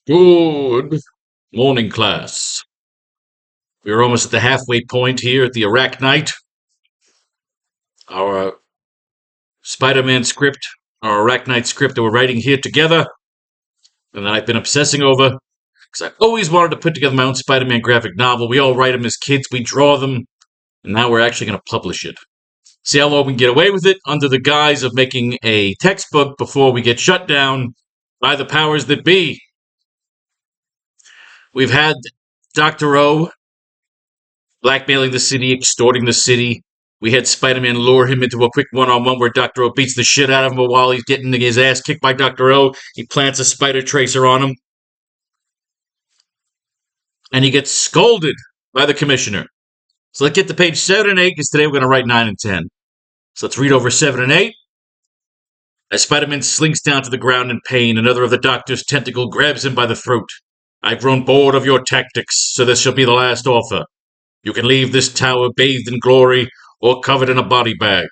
Good morning, class. We're almost at the halfway point here at the AracKnight. Our Spider-Man script, our AracKnight script that we're writing here together, and that I've been obsessing over, because I've always wanted to put together my own Spider-Man graphic novel. We all write them as kids, we draw them, and now we're actually going to publish it. See how long we can get away with it under the guise of making a textbook before we get shut down by the powers that be. We've had Dr. O blackmailing the city, extorting the city. We had Spider-Man lure him into a quick one-on-one where Dr. O beats the shit out of him, but while he's getting his ass kicked by Dr. O, he plants a spider tracer on him. And he gets scolded by the commissioner. So let's get to page 7 and 8, because today we're going to write 9 and 10. So let's read over 7 and 8. As Spider-Man slinks down to the ground in pain, another of the doctor's tentacle grabs him by the throat. I've grown bored of your tactics, so this shall be the last offer. You can leave this tower bathed in glory or covered in a body bag.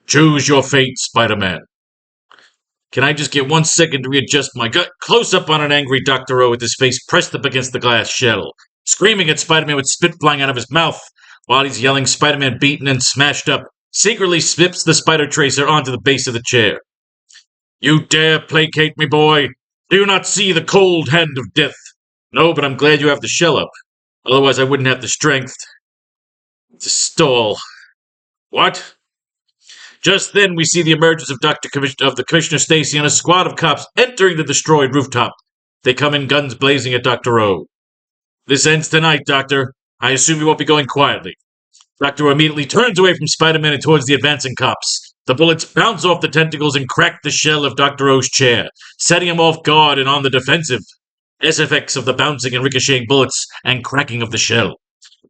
Choose your fate, Spider-Man. Can I just get 1 second to readjust my gut? Close up on an angry Dr. O with his face pressed up against the glass shell, screaming at Spider-Man with spit flying out of his mouth. While he's yelling, Spider-Man, beaten and smashed up, secretly slips the spider tracer onto the base of the chair. You dare placate me, boy? Do you not see the cold hand of death? No, but I'm glad you have the shell up. Otherwise I wouldn't have the strength to stall. What? Just then we see the emergence of the Commissioner Stacy and a squad of cops entering the destroyed rooftop. They come in, guns blazing at Dr. O. This ends tonight, Doctor. I assume you won't be going quietly. Dr. O immediately turns away from Spider-Man and towards the advancing cops. The bullets bounce off the tentacles and crack the shell of Dr. O's chair, setting him off guard and on the defensive. SFX of the bouncing and ricocheting bullets and cracking of the shell.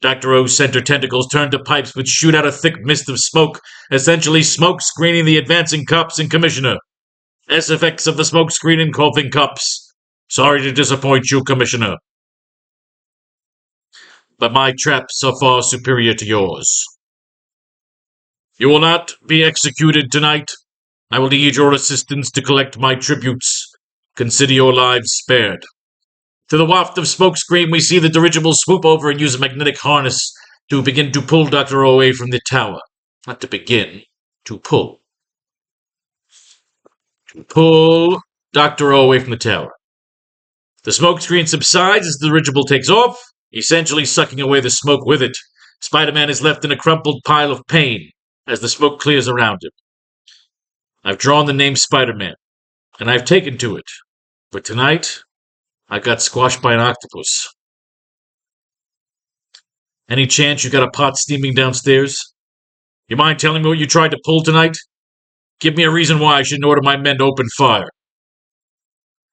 Dr. O's center tentacles turn to pipes which shoot out a thick mist of smoke, essentially smoke screening the advancing cops and Commissioner. SFX of the smoke screen engulfing cops. Sorry to disappoint you, Commissioner. But my traps are far superior to yours. You will not be executed tonight. I will need your assistance to collect my tributes. Consider your lives spared. To the waft of smokescreen, we see the dirigible swoop over and use a magnetic harness to begin to pull Dr. O away from the tower. Not to begin, to pull. To pull Dr. O away from the tower. The smokescreen subsides as the dirigible takes off, essentially sucking away the smoke with it. Spider-Man is left in a crumpled pile of pain as the smoke clears around him. I've drawn the name Spider-Man, and I've taken to it. But tonight, I got squashed by an octopus. Any chance you got a pot steaming downstairs? You mind telling me what you tried to pull tonight? Give me a reason why I shouldn't order my men to open fire.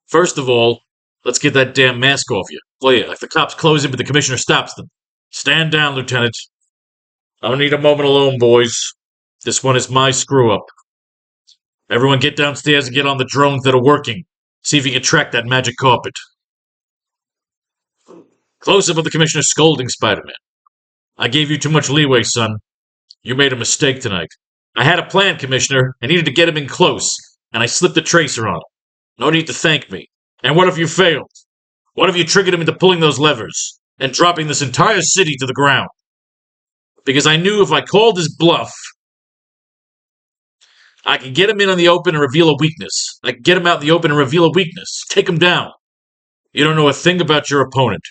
First of all, let's get that damn mask off you. Oh yeah, if the cops close in but the Commissioner stops them. Stand down, Lieutenant. I don't need a moment alone, boys. This one is my screw-up. Everyone get downstairs and get on the drones that are working. See if you can track that magic carpet. Close-up of the Commissioner scolding Spider-Man. I gave you too much leeway, son. You made a mistake tonight. I had a plan, Commissioner. I needed to get him in close, and I slipped a tracer on him. No need to thank me. And what if you failed? What if you triggered him into pulling those levers and dropping this entire city to the ground? Because I knew if I called his bluff, I could get him in on the open and reveal a weakness. I could get him out in the open and reveal a weakness. Take him down. You don't know a thing about your opponent.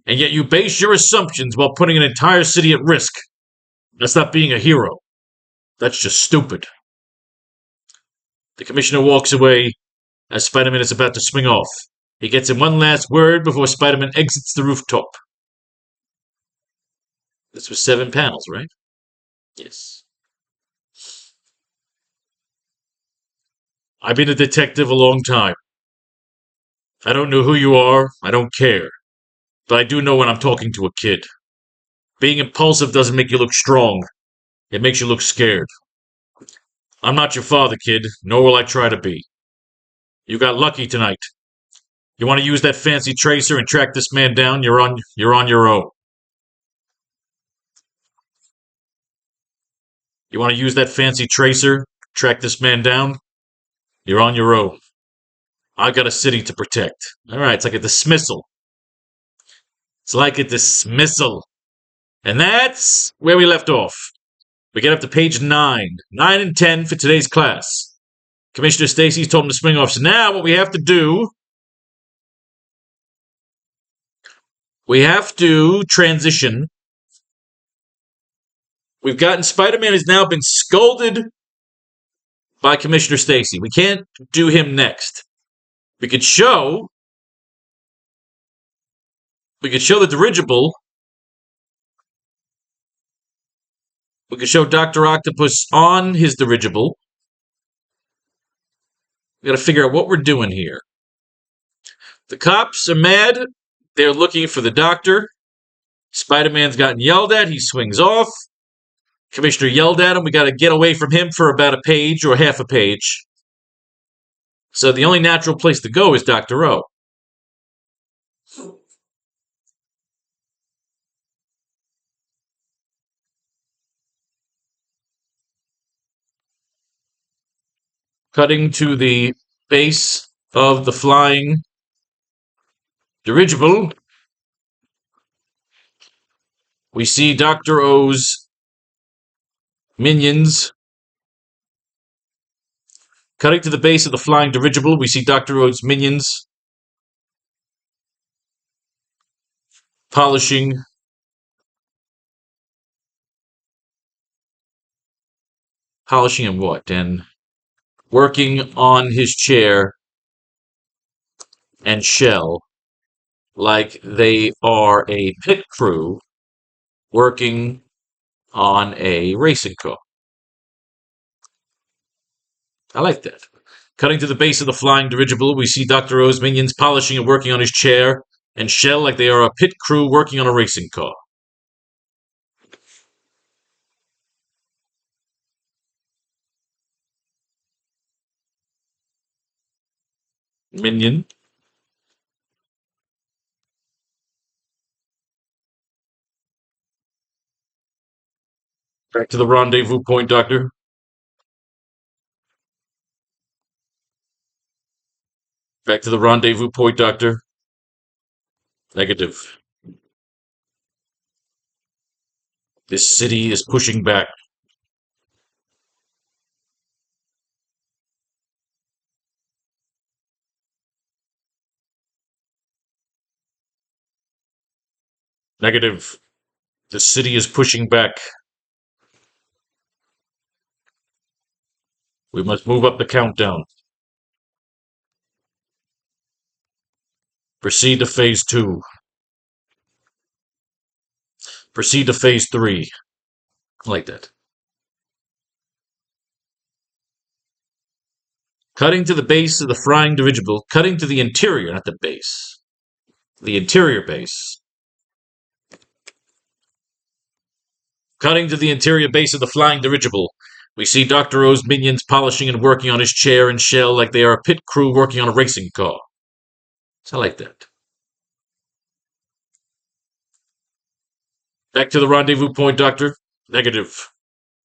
And yet you base your assumptions while putting an entire city at risk. That's not being a hero. That's just stupid. The Commissioner walks away as Spider-Man is about to swing off. He gets in one last word before Spider-Man exits the rooftop. This was 7 panels, right? Yes. I've been a detective a long time. I don't know who you are. I don't care. But I do know when I'm talking to a kid. Being impulsive doesn't make you look strong. It makes you look scared. I'm not your father, kid, nor will I try to be. You got lucky tonight. You want to use that fancy tracer and track this man down? You're on your own. You want to use that fancy tracer, track this man down? You're on your own. I got a city to protect. All right, it's like a dismissal. It's like a dismissal. And that's where we left off. We get up to page 9. 9 and 10 for today's class. Commissioner Stacy's told him to spring off. So now what we have to do, we have to transition. We've gotten Spider-Man has now been scolded by Commissioner Stacy. We can't do him next. We could show the dirigible. We could show Dr. Octopus on his dirigible. We gotta figure out what we're doing here. The cops are mad. They're looking for the doctor. Spider-Man's gotten yelled at. He swings off. Commissioner yelled at him. We gotta get away from him for about a page or half a page. So the only natural place to go is Dr. O. Cutting to the base of the flying dirigible, we see Dr. O's minions. Cutting to the base of the flying dirigible, we see Dr. O's minions polishing and what? And working on his chair and shell like they are a pit crew working on a racing car. I like that. Cutting to the base of the flying dirigible, we see Dr. O's minions polishing and working on his chair and shell like they are a pit crew working on a racing car. Minion. Back to the rendezvous point, Doctor. Back to the rendezvous point, Doctor. Negative. This city is pushing back. Negative. The city is pushing back. We must move up the countdown. Proceed to phase 2. Proceed to phase 3. I like that. Cutting to the base of the flying dirigible. Cutting to the interior, not the base. The interior base. Cutting to the interior base of the flying dirigible. We see Dr. O's minions polishing and working on his chair and shell like they are a pit crew working on a racing car. So I like that. Back to the rendezvous point, Doctor. Negative.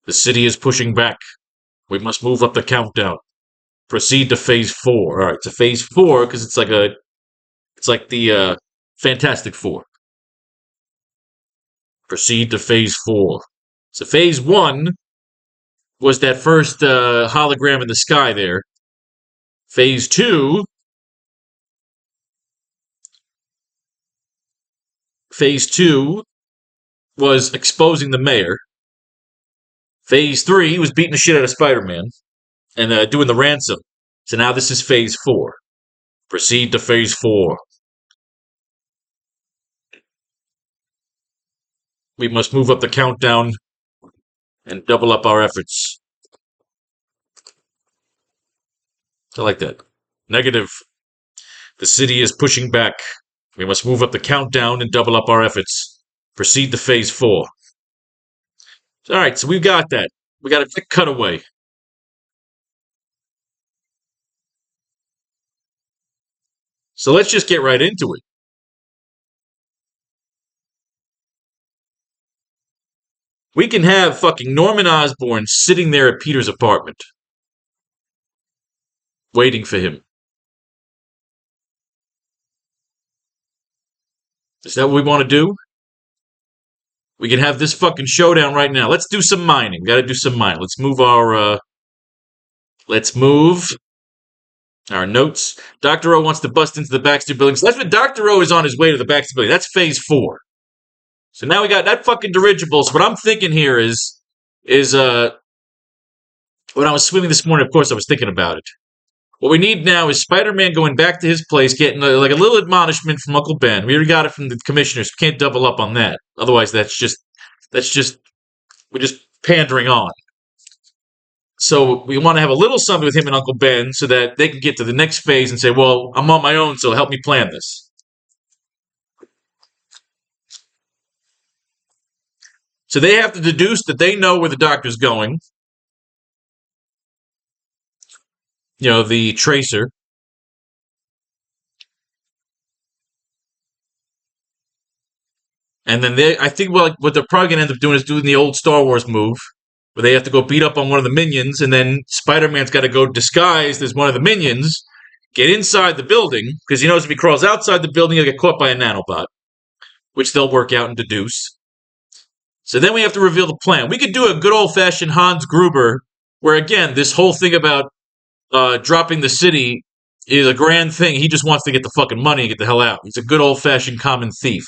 The city is pushing back. We must move up the countdown. Proceed to phase 4. All right, to phase 4 because it's like the Fantastic Four. Proceed to phase 4. So phase 1 was that first hologram in the sky there. Phase 2. Phase 2 was exposing the mayor. Phase 3 was beating the shit out of Spider-Man and doing the ransom. So now this is phase 4. Proceed to phase 4. We must move up the countdown and double up our efforts. I like that. Negative. The city is pushing back. We must move up the countdown and double up our efforts. Proceed to phase 4. All right, so we've got that. We got a quick cutaway. So let's just get right into it. We can have fucking Norman Osborn sitting there at Peter's apartment, waiting for him. Is that what we want to do? We can have this fucking showdown right now. Let's do some mining. We gotta do some mining. Let's move our notes. Dr. O wants to bust into the Baxter building. So that's when Dr. O is on his way to the Baxter building. That's phase 4. So now we got that fucking dirigible. So what I'm thinking here is when I was swimming this morning, of course I was thinking about it. What we need now is Spider-Man going back to his place, getting like a little admonishment from Uncle Ben. We already got it from the commissioners. We can't double up on that. Otherwise, we're just pandering on. So we want to have a little something with him and Uncle Ben so that they can get to the next phase and say, well, I'm on my own, so help me plan this. So they have to deduce that they know where the doctor's going. You know, the tracer. And then I think what they're probably going to end up doing is doing the old Star Wars move, where they have to go beat up on one of the minions, and then Spider-Man's got to go disguised as one of the minions, get inside the building, because he knows if he crawls outside the building, he'll get caught by a nanobot, which they'll work out and deduce. So then we have to reveal the plan. We could do a good old-fashioned Hans Gruber, where, again, this whole thing about dropping the city is a grand thing. He just wants to get the fucking money and get the hell out. He's a good old-fashioned common thief.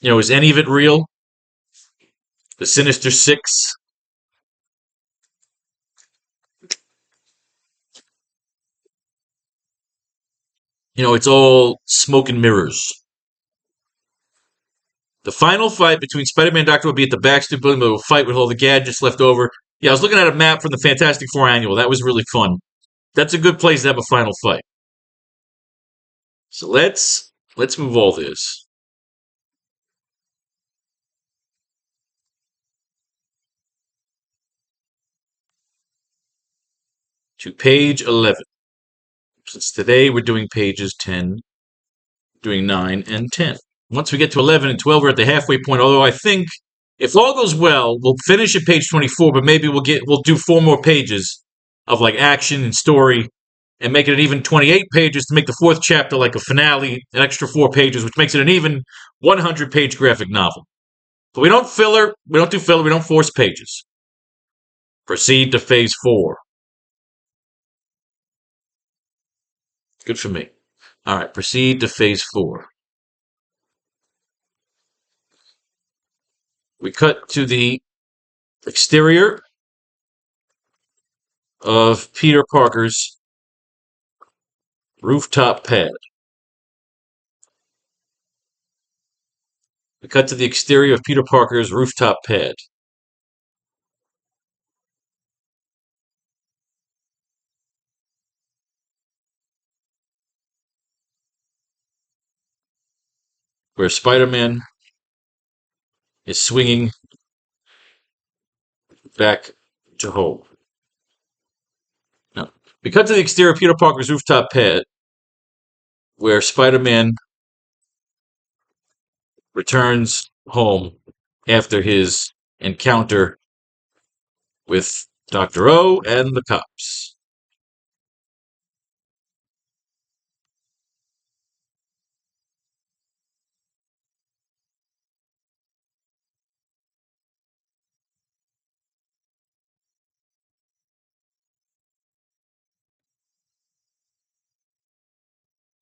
You know, is any of it real? The Sinister Six? You know, it's all smoke and mirrors. The final fight between Spider-Man and Doctor will be at the Baxter building, but we'll fight with all the gadgets left over. Yeah, I was looking at a map from the Fantastic Four annual. That was really fun. That's a good place to have a final fight. So let's move all this to page 11. Since today we're doing pages 10, doing 9 and 10. Once we get to 11 and 12, we're at the halfway point. Although I think if all goes well, we'll finish at page 24, but maybe we'll do 4 more pages of like action and story and make it an even 28 pages to make the 4th chapter like a finale, an extra 4 pages, which makes it an even 100-page graphic novel. But we don't do filler, we don't force pages. Proceed to phase 4. Good for me. All right, proceed to phase 4. We cut to the exterior of Peter Parker's rooftop pad. We cut to the exterior of Peter Parker's rooftop pad. Where Spider-Man is swinging back to home. Now, we cut to the exterior of Peter Parker's rooftop pad, where Spider-Man returns home after his encounter with Dr. O and the cops.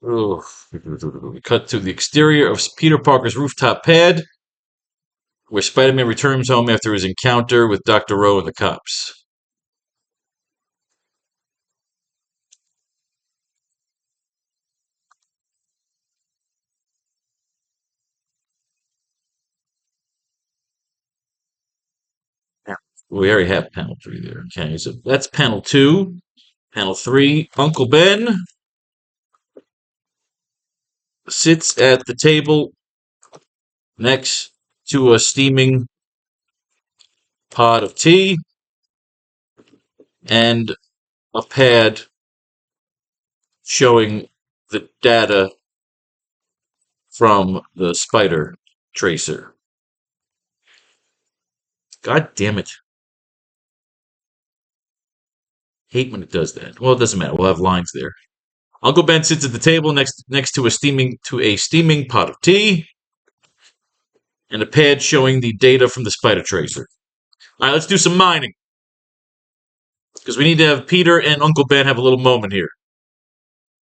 We cut to the exterior of Peter Parker's rooftop pad, where Spider-Man returns home after his encounter with Dr. O and the cops. We already have panel 3 there. Okay, so that's panel 2. Panel 3, Uncle Ben sits at the table next to a steaming pot of tea and a pad showing the data from the spider tracer. God damn it. Hate when it does that. Well, it doesn't matter. We'll have lines there. Uncle Ben sits at the table next to a steaming pot of tea and a pad showing the data from the spider tracer. All right, let's do some mining because we need to have Peter and Uncle Ben have a little moment here.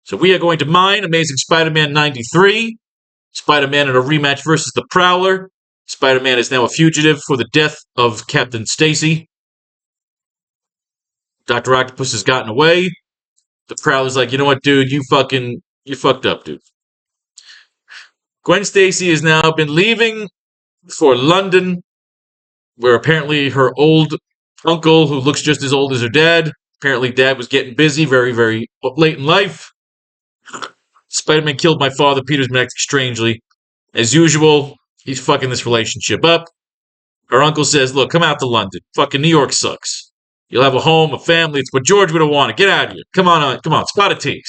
So we are going to mine Amazing Spider-Man 93, Spider-Man in a rematch versus the Prowler. Spider-Man is now a fugitive for the death of Captain Stacy. Dr. Octopus has gotten away. The Prowler's like, you know what, dude, you fucked up, dude. Gwen Stacy has now been leaving for London, where apparently her old uncle, who looks just as old as her dad, apparently dad was getting busy very, very late in life. Spider-Man killed my father. Peter's been acting strangely. As usual, he's fucking this relationship up. Her uncle says, look, come out to London. Fucking New York sucks. You'll have a home, a family. It's what George would have wanted. Get out of here. Come on. Spot of tea.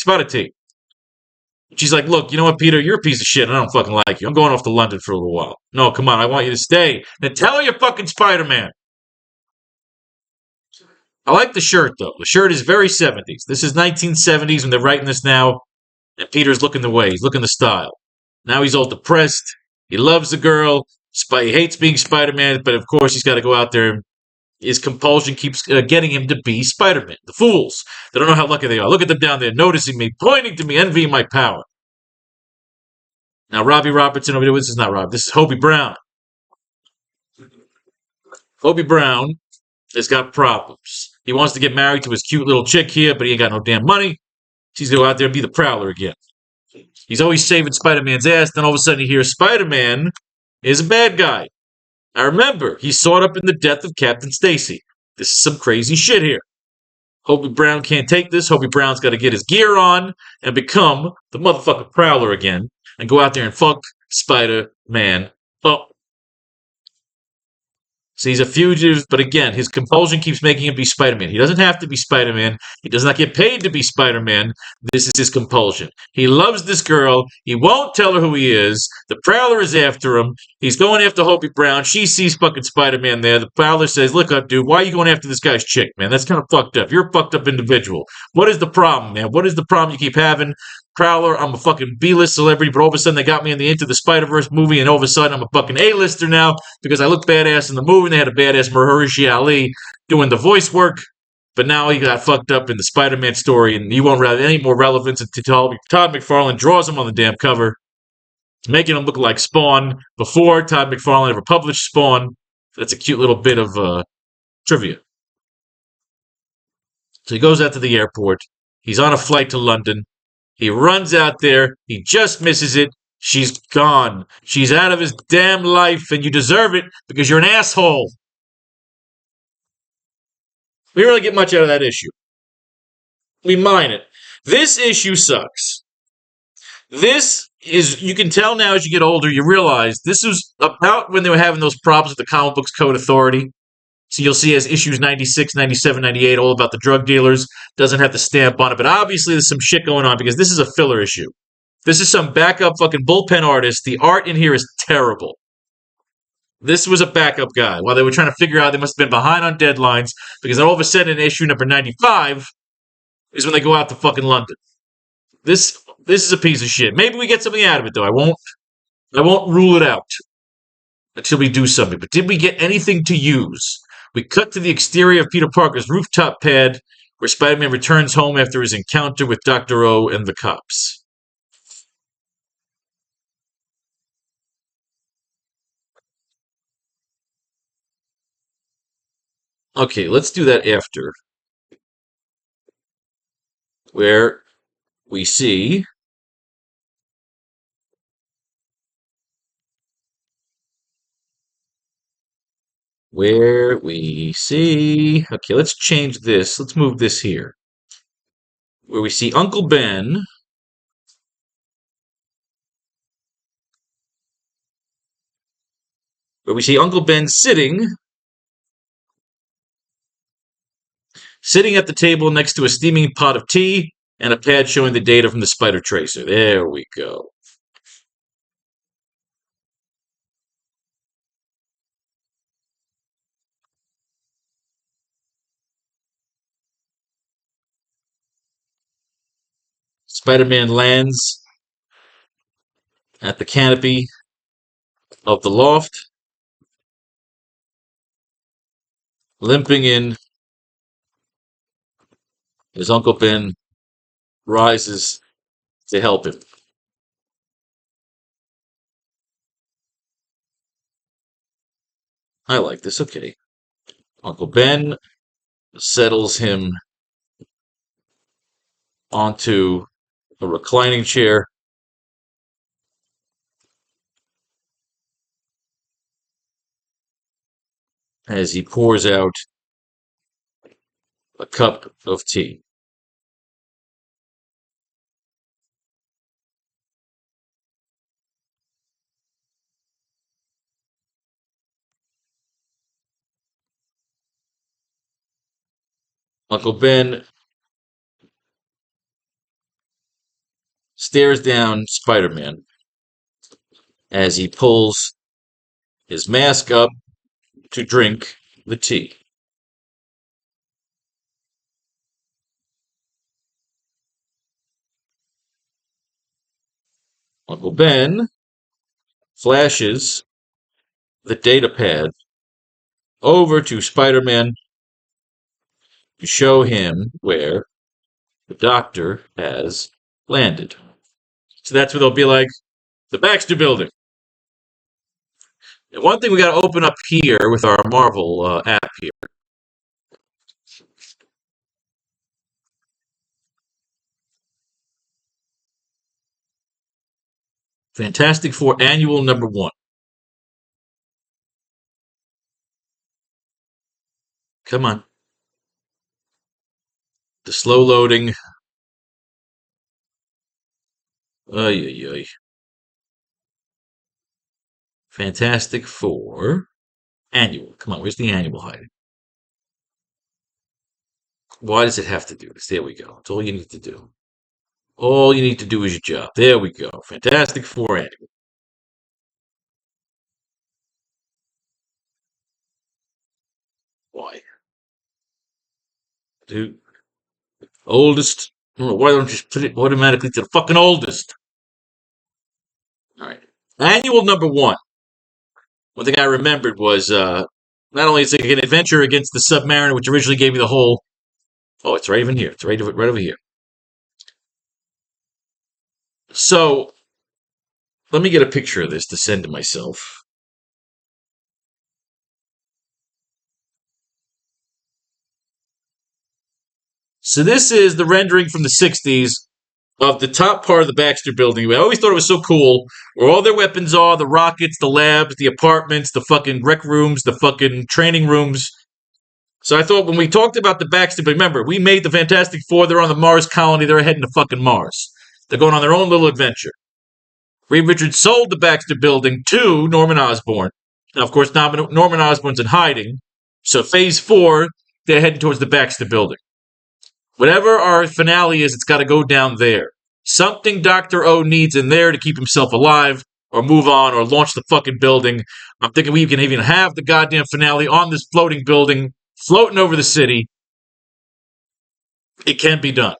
She's like, look, you know what, Peter? You're a piece of shit and I don't fucking like you. I'm going off to London for a little while. No, come on. I want you to stay. Then tell her you're fucking Spider-Man. I like the shirt, though. The shirt is very 70s. This is 1970s when they're writing this now. And Peter's looking the way. He's looking the style. Now he's all depressed. He loves the girl. He hates being Spider-Man, but of course he's got to go out there. His compulsion keeps getting him to be Spider-Man. The fools. They don't know how lucky they are. Look at them down there, noticing me, pointing to me, envying my power. Now, Robbie Robertson over there, this is not Rob. This is Hobie Brown. Hobie Brown has got problems. He wants to get married to his cute little chick here, but he ain't got no damn money. He's going to go out there and be the Prowler again. He's always saving Spider-Man's ass. Then all of a sudden he hears Spider-Man is a bad guy. Now remember, he's caught up in the death of Captain Stacy. This is some crazy shit here. Hobie Brown can't take this. Hobie Brown's got to get his gear on and become the motherfucking Prowler again and go out there and fuck Spider-Man up. So he's a fugitive, but again, his compulsion keeps making him be Spider-Man. He doesn't have to be Spider-Man. He does not get paid to be Spider-Man. This is his compulsion. He loves this girl. He won't tell her who he is. The Prowler is after him. He's going after Hobie Brown. She sees fucking Spider-Man there. The Prowler says, look up, dude, why are you going after this guy's chick, man? That's kind of fucked up. You're a fucked up individual. What is the problem, man? What is the problem you keep having? Prowler, I'm a fucking B-list celebrity, but all of a sudden they got me in the Into the Spider-Verse movie, and all of a sudden I'm a fucking A-lister now because I look badass in the movie, and they had a badass Maharishi Ali doing the voice work, but now he got fucked up in the Spider-Man story, and he won't have any more relevance until Todd McFarlane draws him on the damn cover, making him look like Spawn before Todd McFarlane ever published Spawn. That's a cute little bit of trivia. So he goes out to the airport. He's on a flight to London. He runs out there. He just misses it. She's gone. She's out of his damn life, and you deserve it because you're an asshole. We don't really get much out of that issue. We mine it. This issue sucks. This is, you can tell now as you get older, you realize this was about when they were having those problems with the Comic Books Code Authority. So you'll see as issues 96, 97, 98, all about the drug dealers. Doesn't have the stamp on it, but obviously there's some shit going on because this is a filler issue. This is some backup fucking bullpen artist. The art in here is terrible. This was a backup guy. While they were trying to figure out, they must have been behind on deadlines because all of a sudden in issue number 95 is when they go out to fucking London. This is a piece of shit. Maybe we get something out of it though. I won't rule it out until we do something. But did we get anything to use? We cut to the exterior of Peter Parker's rooftop pad where Spider-Man returns home after his encounter with Dr. O and the cops. Okay, let's do that after. Where we see okay, let's change this. Let's move this here. Where we see Uncle Ben sitting at the table next to a steaming pot of tea and a pad showing the data from the spider tracer. There we go. Spider-Man lands at the canopy of the loft, limping in. His Uncle Ben rises to help him. I like this. Okay. Uncle Ben settles him onto a reclining chair as he pours out a cup of tea. Uncle Ben stares down Spider-Man as he pulls his mask up to drink the tea. Uncle Ben flashes the data pad over to Spider-Man to show him where the doctor has landed. So that's where they'll be like, the Baxter Building. And one thing we got to open up here with our Marvel app here. Fantastic Four Annual #1. Come on. The slow loading. Ay, ay, ay. Fantastic Four Annual. Come on, where's the annual hiding? Why does it have to do this? There we go. That's all you need to do. All you need to do is your job. There we go. Fantastic Four Annual. Why? Dude. Oldest. Why don't you just put it automatically to the fucking oldest? All right. Annual #1. One thing I remembered was not only is it an adventure against the Submariner, which originally gave me the whole. Oh, it's right even here. It's right over here. So let me get a picture of this to send to myself. So this is the rendering from the '60s of the top part of the Baxter Building. I always thought it was so cool, where all their weapons are, the rockets, the labs, the apartments, the fucking rec rooms, the fucking training rooms. So I thought when we talked about the Baxter, but remember, we made the Fantastic Four. They're on the Mars colony. They're heading to fucking Mars. They're going on their own little adventure. Reed Richards sold the Baxter Building to Norman Osborn. Now, of course, Norman Osborn's in hiding. So Phase 4, they're heading towards the Baxter Building. Whatever our finale is, it's got to go down there. Something Dr. O needs in there to keep himself alive, or move on, or launch the fucking building. I'm thinking we can even have the goddamn finale on this floating building, floating over the city. It can be done.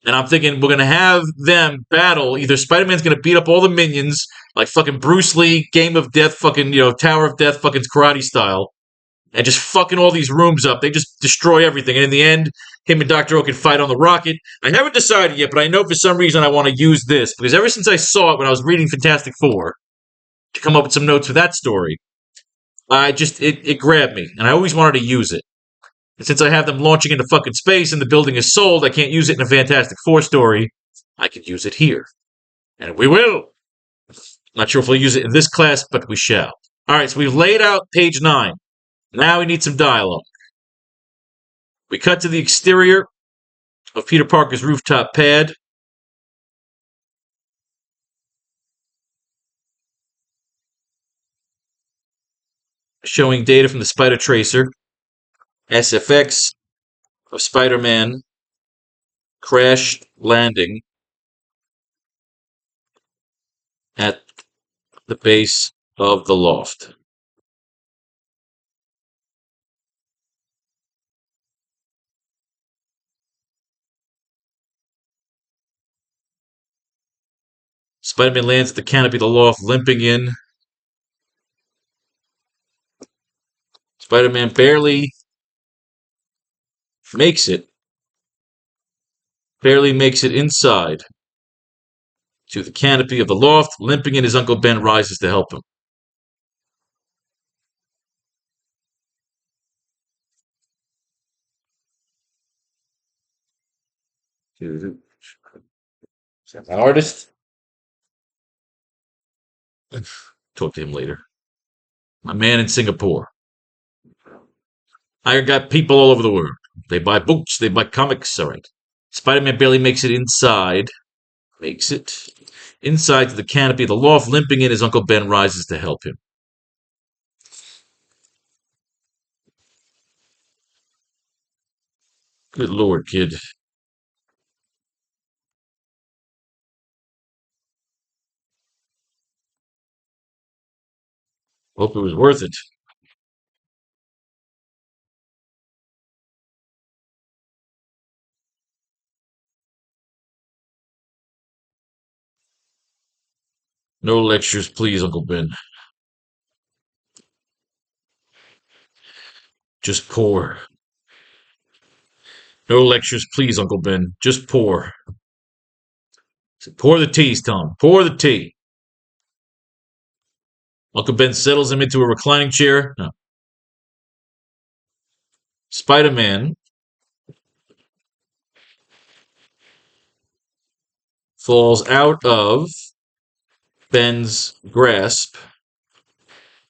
And I'm thinking we're going to have them battle. Either Spider-Man's going to beat up all the minions, like fucking Bruce Lee, Game of Death, fucking, Tower of Death, fucking karate style, and just fucking all these rooms up. They just destroy everything. And in the end, him and Dr. O can fight on the rocket. I haven't decided yet, but I know for some reason I want to use this, because ever since I saw it when I was reading Fantastic Four, to come up with some notes for that story, it grabbed me, and I always wanted to use it. And since I have them launching into fucking space and the building is sold, I can't use it in a Fantastic Four story. I could use it here. And we will. Not sure if we'll use it in this class, but we shall. Alright, so we've laid out page 9. Now we need some dialogue. We cut to the exterior of Peter Parker's rooftop pad. Showing data from the Spider Tracer. SFX of Spider-Man crash landing at the base of the loft. Spider-Man lands at the canopy of the loft, limping in. Spider-Man barely makes it. Barely makes it inside to the canopy of the loft. Limping in, his Uncle Ben rises to help him. Is that my artist? Talk to him later. My man in Singapore. I got people all over the world. They buy books, they buy comics. All right. Spider-Man barely makes it inside. Makes it inside to the canopy of the loft. Limping in, his Uncle Ben rises to help him. Good Lord, kid. Hope it was worth it. No lectures, please, Uncle Ben. Just pour. No lectures, please, Uncle Ben. Just pour. Pour the tea, Tom. Pour the tea. Uncle Ben settles him into a reclining chair. No. Spider-Man falls out of Ben's grasp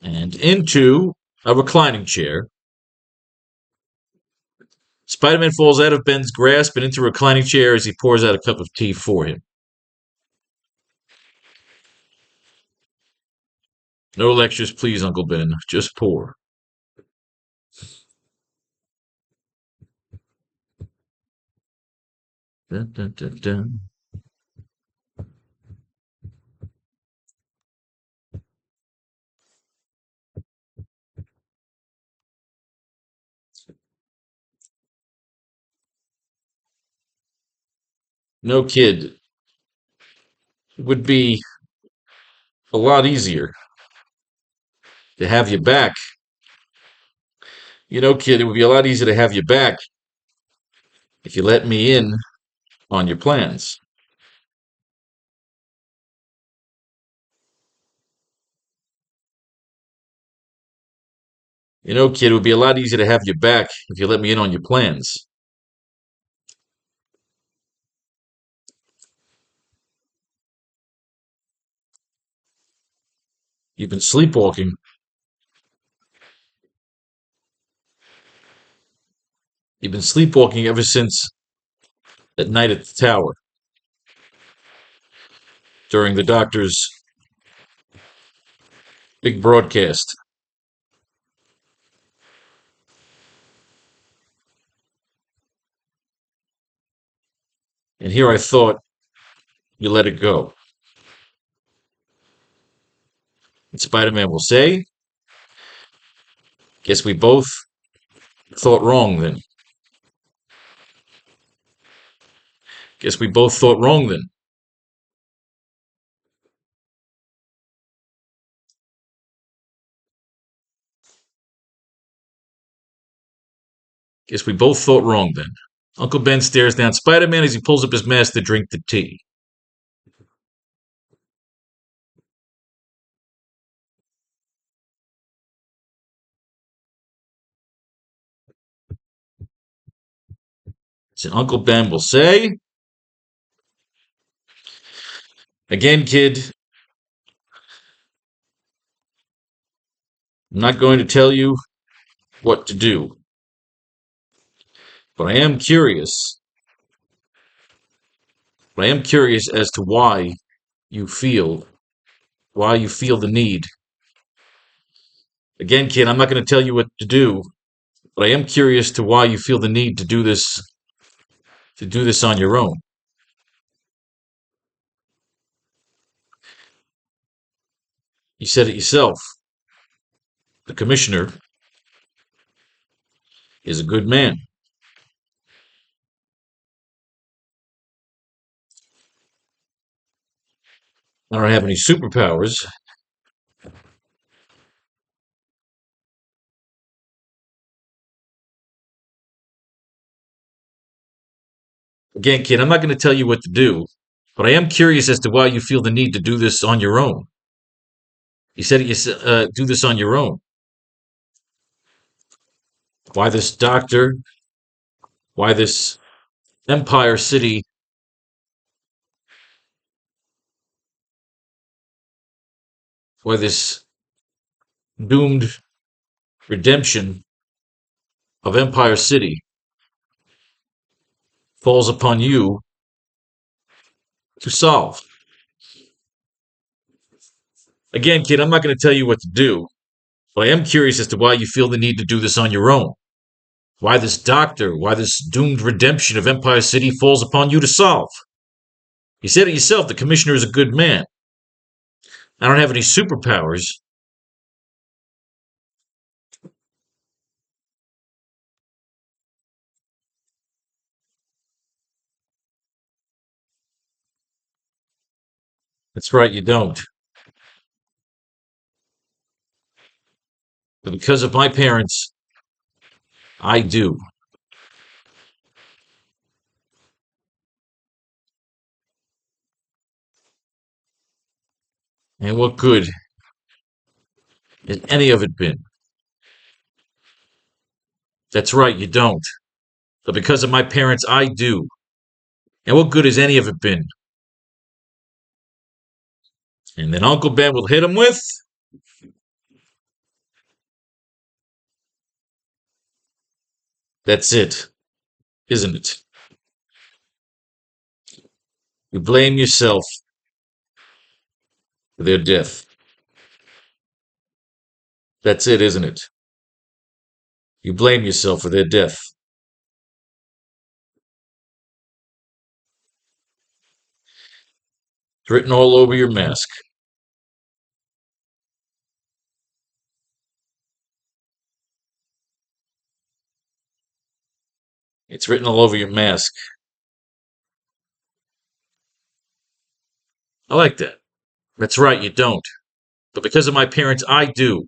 and into a reclining chair. Spider-Man falls out of Ben's grasp and into a reclining chair as he pours out a cup of tea for him. No lectures, please, Uncle Ben. Just pour. Dun, dun, dun, dun. No, kid. It would be a lot easier to have you back. You know, kid, it would be a lot easier to have you back if you let me in on your plans. You know, kid, it would be a lot easier to have you back if you let me in on your plans. You've been sleepwalking. You've been sleepwalking ever since that night at the tower during the doctor's big broadcast. And here I thought you let it go. And Spider-Man will say, guess we both thought wrong then. Guess we both thought wrong then. Guess we both thought wrong then. Uncle Ben stares down Spider-Man as he pulls up his mask to drink the tea. So Uncle Ben will say, again, kid, I'm not going to tell you what to do, but I am curious. But I am curious as to why you feel the need. Again, kid, I'm not going to tell you what to do, but I am curious to why you feel the need to do this on your own. You said it yourself. The commissioner is a good man. I don't have any superpowers. Again, kid, I'm not going to tell you what to do, but I am curious as to why you feel the need to do this on your own. You said you do this on your own. Why this doctor? Why this Empire City? Why this doomed redemption of Empire City falls upon you to solve? Again, kid, I'm not going to tell you what to do, but I am curious as to why you feel the need to do this on your own. Why this doctor? Why this doomed redemption of Empire City falls upon you to solve? You said it yourself, the commissioner is a good man. I don't have any superpowers. That's right, you don't. But because of my parents, I do. And what good has any of it been? That's right, you don't. But because of my parents, I do. And what good has any of it been? And then Uncle Ben will hit him with. That's it, isn't it? You blame yourself for their death. That's it, isn't it? You blame yourself for their death. It's written all over your mask. It's written all over your mask. I like that. That's right, you don't. But because of my parents, I do.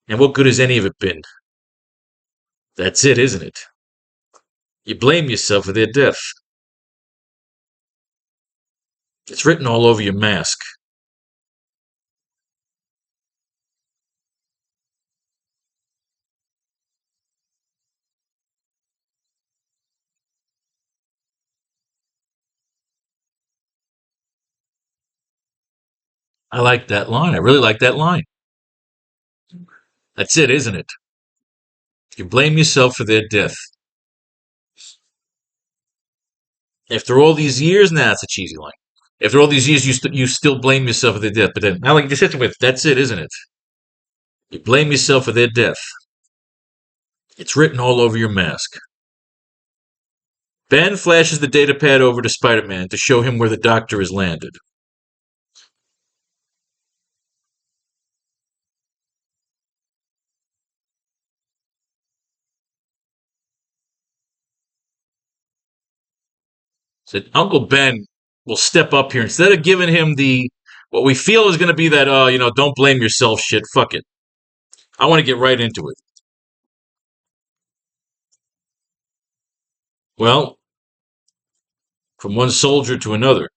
And what good has any of it been? That's it, isn't it? You blame yourself for their death. It's written all over your mask. I like that line. I really like that line. That's it, isn't it? You blame yourself for their death. After all these years, nah, it's a cheesy line. After all these years, you still blame yourself for their death. But then, now, like you just hit with, that's it, isn't it? You blame yourself for their death. It's written all over your mask. Ben flashes the datapad over to Spider-Man to show him where the doctor has landed. Said Uncle Ben will step up here instead of giving him the what we feel is going to be that don't blame yourself shit. Fuck it. I want to get right into it. Well, from one soldier to another.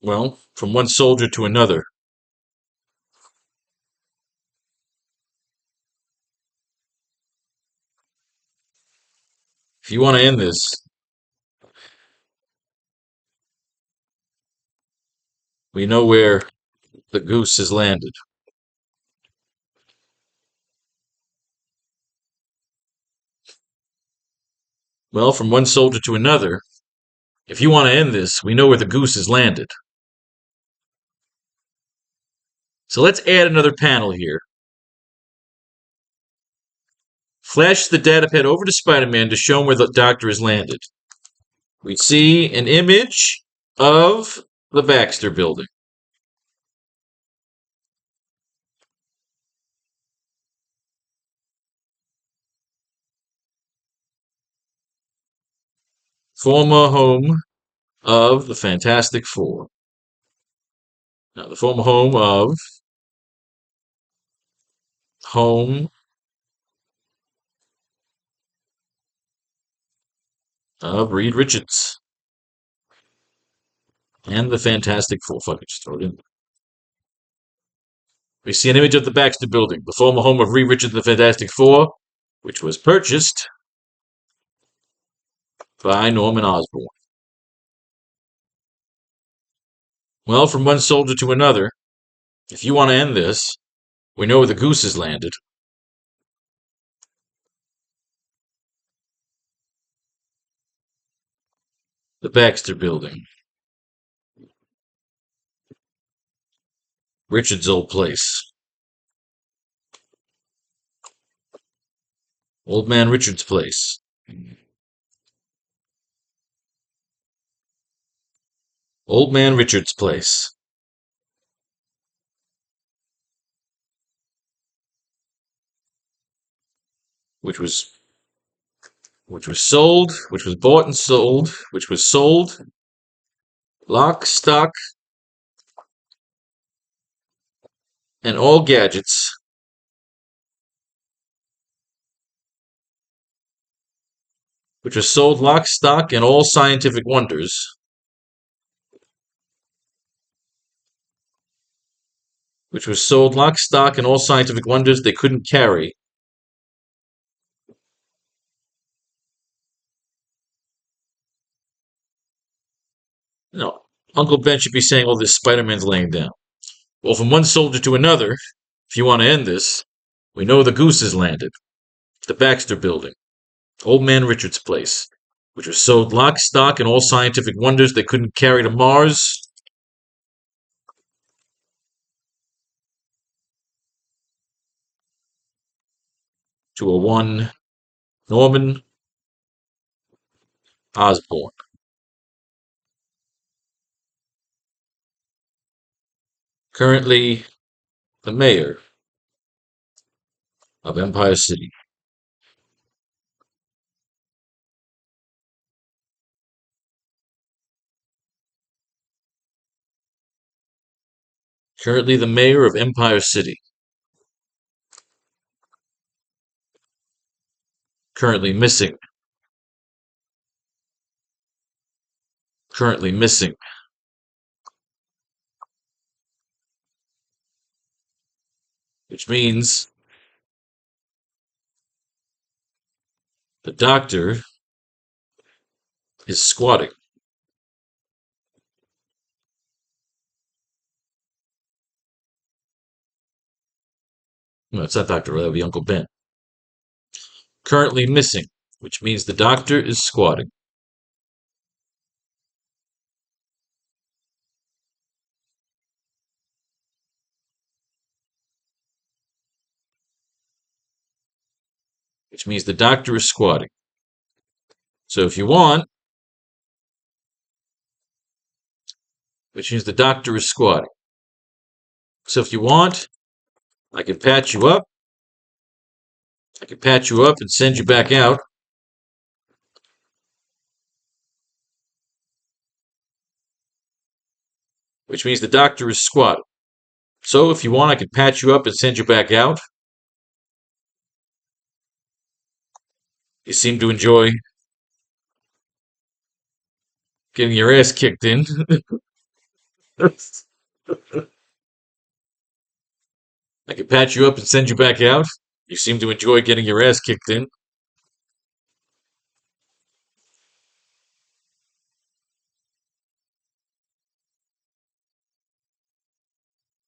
Well, from one soldier to another. If you want to end this, we know where the goose has landed. Well, from one soldier to another. If you want to end this, we know where the goose has landed. So let's add another panel here. Flash the datapad over to Spider-Man to show him where the doctor has landed. We see an image of the Baxter building. Former home of the Fantastic Four. Now, the former home of Reed Richards and the Fantastic Four. Fuck it, just throw it in. We see an image of the Baxter Building, the former home of Reed Richards and the Fantastic Four, which was purchased by Norman Osborn. Well, from one soldier to another, if you want to end this, we know where the goose has landed. The Baxter Building. Richard's old place. Old Man Richard's place. Old Man Richard's place. Which was sold, which was bought and sold, which was sold, lock, stock, and all gadgets, which was sold lock, stock, and all scientific wonders, which was sold lock, stock, and all scientific wonders they couldn't carry. No, Uncle Ben should be saying all this Spider-Man's laying down. Well, from one soldier to another, if you want to end this, we know the goose has landed. The Baxter Building. Old Man Richard's place, which was sold lock, stock, and all scientific wonders they couldn't carry to Mars. To a one Norman Osborn. Currently the mayor of Empire City. Currently the mayor of Empire City. Currently missing. Currently missing. Which means the doctor is squatting. No, it's not Dr. That would be Uncle Ben. Currently missing, which means the doctor is squatting. Which means the doctor is squatting. So if you want, which means the doctor is squatting. So if you want, I can patch you up. I can patch you up and send you back out. Which means the doctor is squatting. So if you want, I can patch you up and send you back out. You seem to enjoy getting your ass kicked in. I can patch you up and send you back out. You seem to enjoy getting your ass kicked in.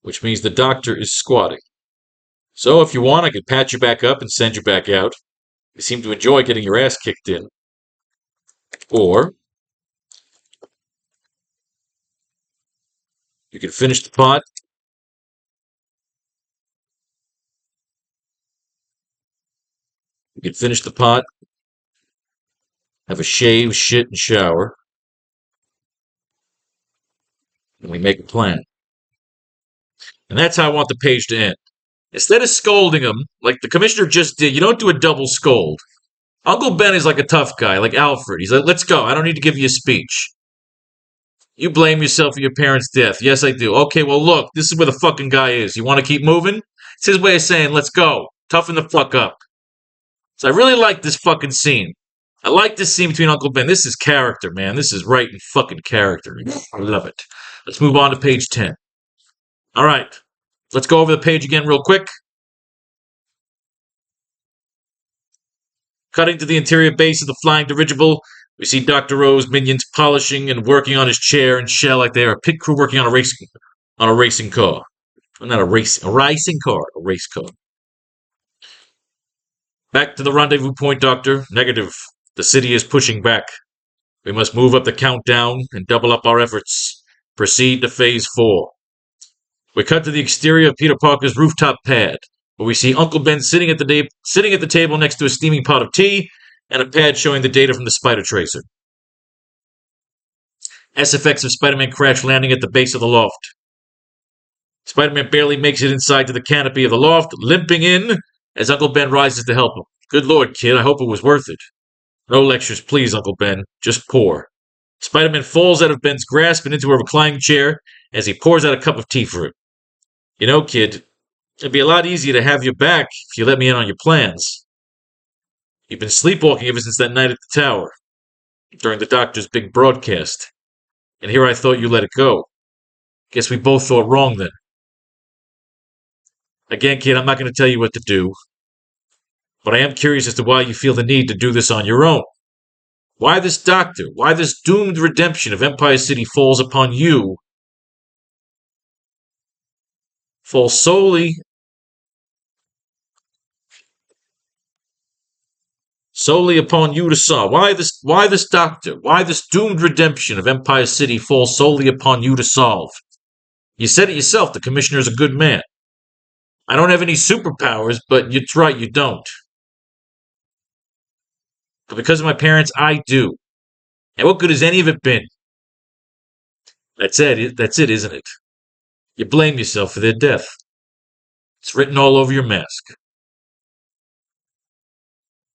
Which means the doctor is squatting. So if you want, I can patch you back up and send you back out. You seem to enjoy getting your ass kicked in. Or you can finish the pot. You can finish the pot, have a shave, shit, and shower, and we make a plan. And that's how I want the page to end. Instead of scolding him, like the commissioner just did, you don't do a double scold. Uncle Ben is like a tough guy, like Alfred. He's like, let's go. I don't need to give you a speech. You blame yourself for your parents' death. Yes, I do. Okay, well, look, this is where the fucking guy is. You want to keep moving? It's his way of saying, let's go. Toughen the fuck up. So I really like this fucking scene. I like this scene between Uncle Ben. This is character, man. This is right in fucking character. I love it. Let's move on to page 10. All right. Let's go over the page again real quick. Cutting to the interior base of the flying dirigible, we see Dr. O's minions polishing and working on his chair and shell like they are a pit crew working on a racing car. Not a racing car, a race car. Back to the rendezvous point, Doctor. Negative. The city is pushing back. We must move up the countdown and double up our efforts. Proceed to phase 4. We cut to the exterior of Peter Parker's rooftop pad, where we see Uncle Ben sitting at the table next to a steaming pot of tea and a pad showing the data from the Spider Tracer. SFX of Spider-Man crash landing at the base of the loft. Spider-Man barely makes it inside to the canopy of the loft, limping in as Uncle Ben rises to help him. Good Lord, kid, I hope it was worth it. No lectures, please, Uncle Ben. Just pour. Spider-Man falls out of Ben's grasp and into a reclining chair as he pours out a cup of tea for him. You know, kid, it'd be a lot easier to have you back if you let me in on your plans. You've been sleepwalking ever since that night at the tower, during the doctor's big broadcast. And here I thought you let it go. Guess we both thought wrong then. Again, kid, I'm not going to tell you what to do. But I am curious as to why you feel the need to do this on your own. Why this doctor? Why this doomed redemption of Empire City falls upon you? Falls solely upon you to solve. Why this doctor? Why this doomed redemption of Empire City falls solely upon you to solve? You said it yourself, the commissioner's a good man. I don't have any superpowers, but it's right, you don't. But because of my parents, I do. And what good has any of it been? That's it, isn't it? You blame yourself for their death. It's written all over your mask.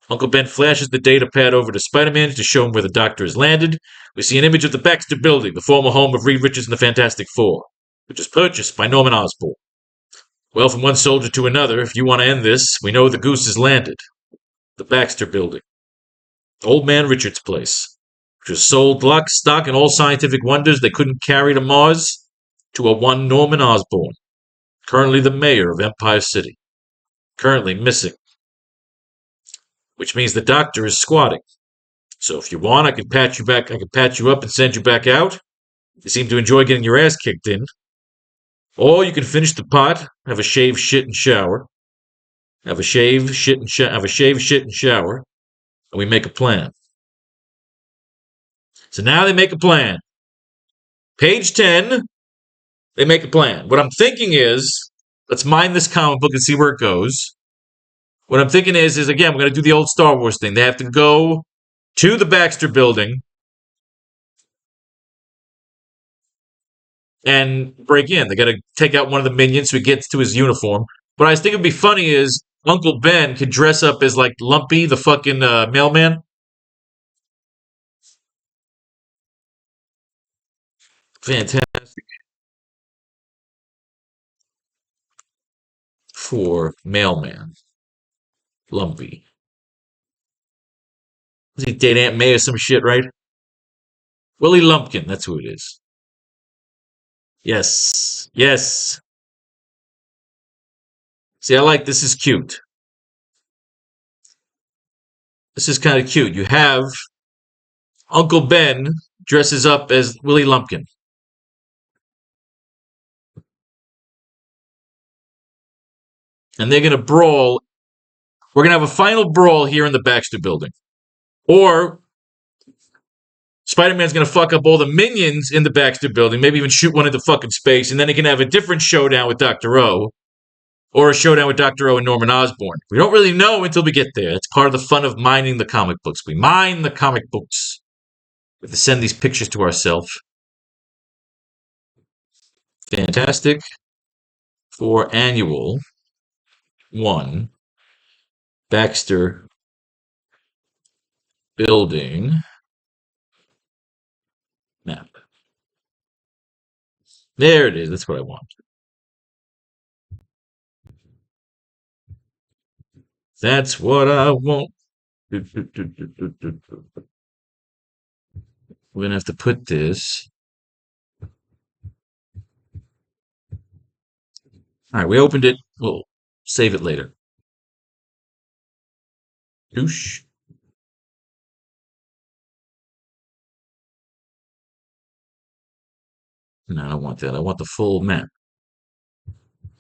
Uncle Ben flashes the data pad over to Spider-Man to show him where the doctor has landed. We see an image of the Baxter Building, the former home of Reed Richards and the Fantastic Four, which was purchased by Norman Osborn. Well, from one soldier to another, if you want to end this, we know the goose has landed. The Baxter Building. Old Man Richards' place, which was sold lock, stock, and all scientific wonders they couldn't carry to Mars, to a one Norman Osborn, currently the mayor of Empire City. Currently missing. Which means the doctor is squatting. So if you want, I can patch you back. I can patch you up and send you back out. You seem to enjoy getting your ass kicked in. Or you can finish the pot, have a shave, shit, and shower. Have a shave, shit, and shower, and we make a plan. So now they make a plan. Page 10, they make a plan. What I'm thinking is, let's mine this comic book and see where it goes. What I'm thinking is again, we're going to do the old Star Wars thing. They have to go to the Baxter Building and break in. They got to take out one of the minions so he gets to his uniform. What I was thinking would be funny is Uncle Ben could dress up as like Lumpy, the fucking mailman. Fantastic. For mailman. Lumpy. Was he date Aunt May or some shit, right? Willie Lumpkin, that's who it is. Yes. Yes. See, I like this is cute. This is kind of cute. You have Uncle Ben dresses up as Willie Lumpkin. And they're going to brawl. We're going to have a final brawl here in the Baxter Building. Or Spider-Man's going to fuck up all the minions in the Baxter Building, maybe even shoot one into fucking space, and then he can have a different showdown with Dr. O. Or a showdown with Dr. O and Norman Osborn. We don't really know until we get there. It's part of the fun of mining the comic books. We mine the comic books. We have to send these pictures to ourselves. Fantastic. For annual 1 Baxter Building map. There it is. That's what I want. That's what I want. We're going to have to put this. All right, we opened it. We'll save it later. Douche. No, I don't want that. I want the full map.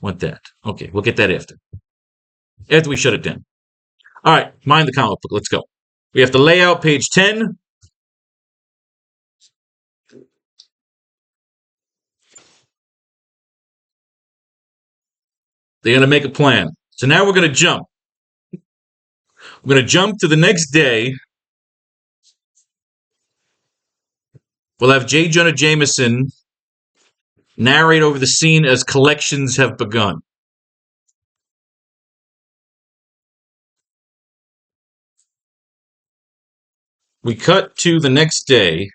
Want that. Okay, we'll get that after. After we shut it down. All right, mind the comic book. Let's go. We have to lay out page 10. They're going to make a plan. So now we're going to jump. We're going to jump to the next day. We'll have J. Jonah Jameson narrate over the scene as collections have begun. We cut to the next day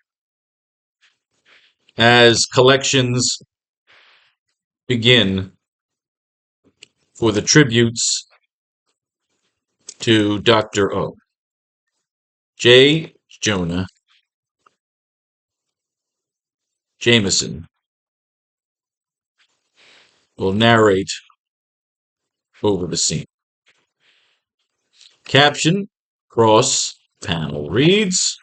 as collections begin for the tributes to Dr. O. J. Jonah Jameson will narrate over the scene. Caption cross panel reads,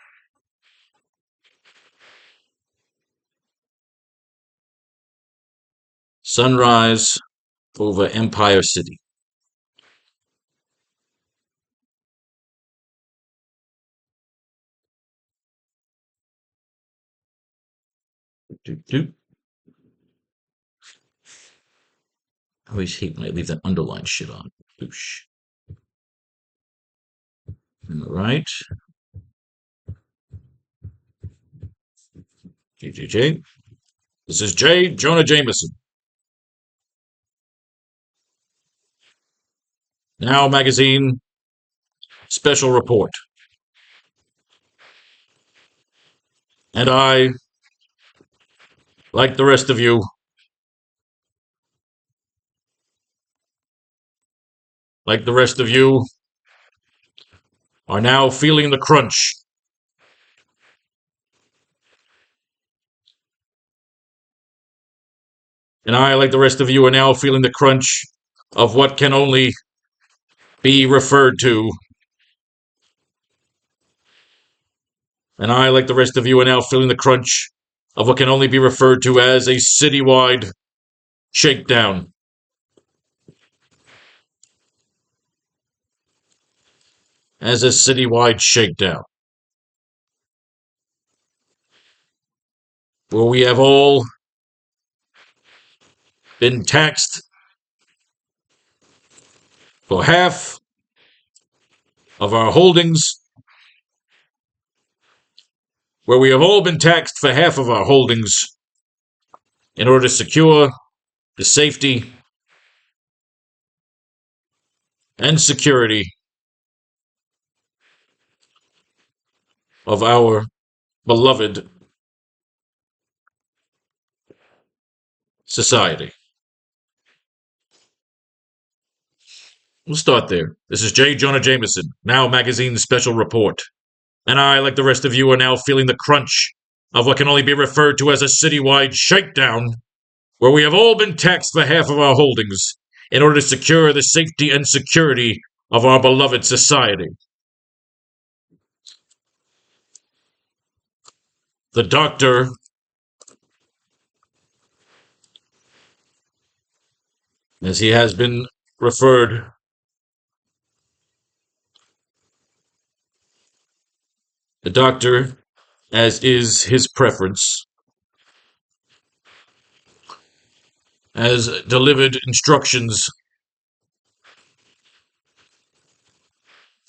sunrise over Empire City. I always hate when I leave that underline shit on. Boosh. All right. JJJ. This is J. Jonah Jameson. Now Magazine Special Report. And I, like the rest of you, are now feeling the crunch. And I, like the rest of you, are now feeling the crunch of what can only be referred to. And I, like the rest of you, are now feeling the crunch of what can only be referred to as a citywide shakedown. As a citywide shakedown. Where we have all been taxed for half of our holdings. Where we have all been taxed for half of our holdings in order to secure the safety and security of our beloved society. We'll start there. This is J. Jonah Jameson, Now Magazine Special Report. And I, like the rest of you, are now feeling the crunch of what can only be referred to as a citywide shakedown, where we have all been taxed for half of our holdings in order to secure the safety and security of our beloved society. The doctor as he has been referred the doctor, as is his preference, has delivered instructions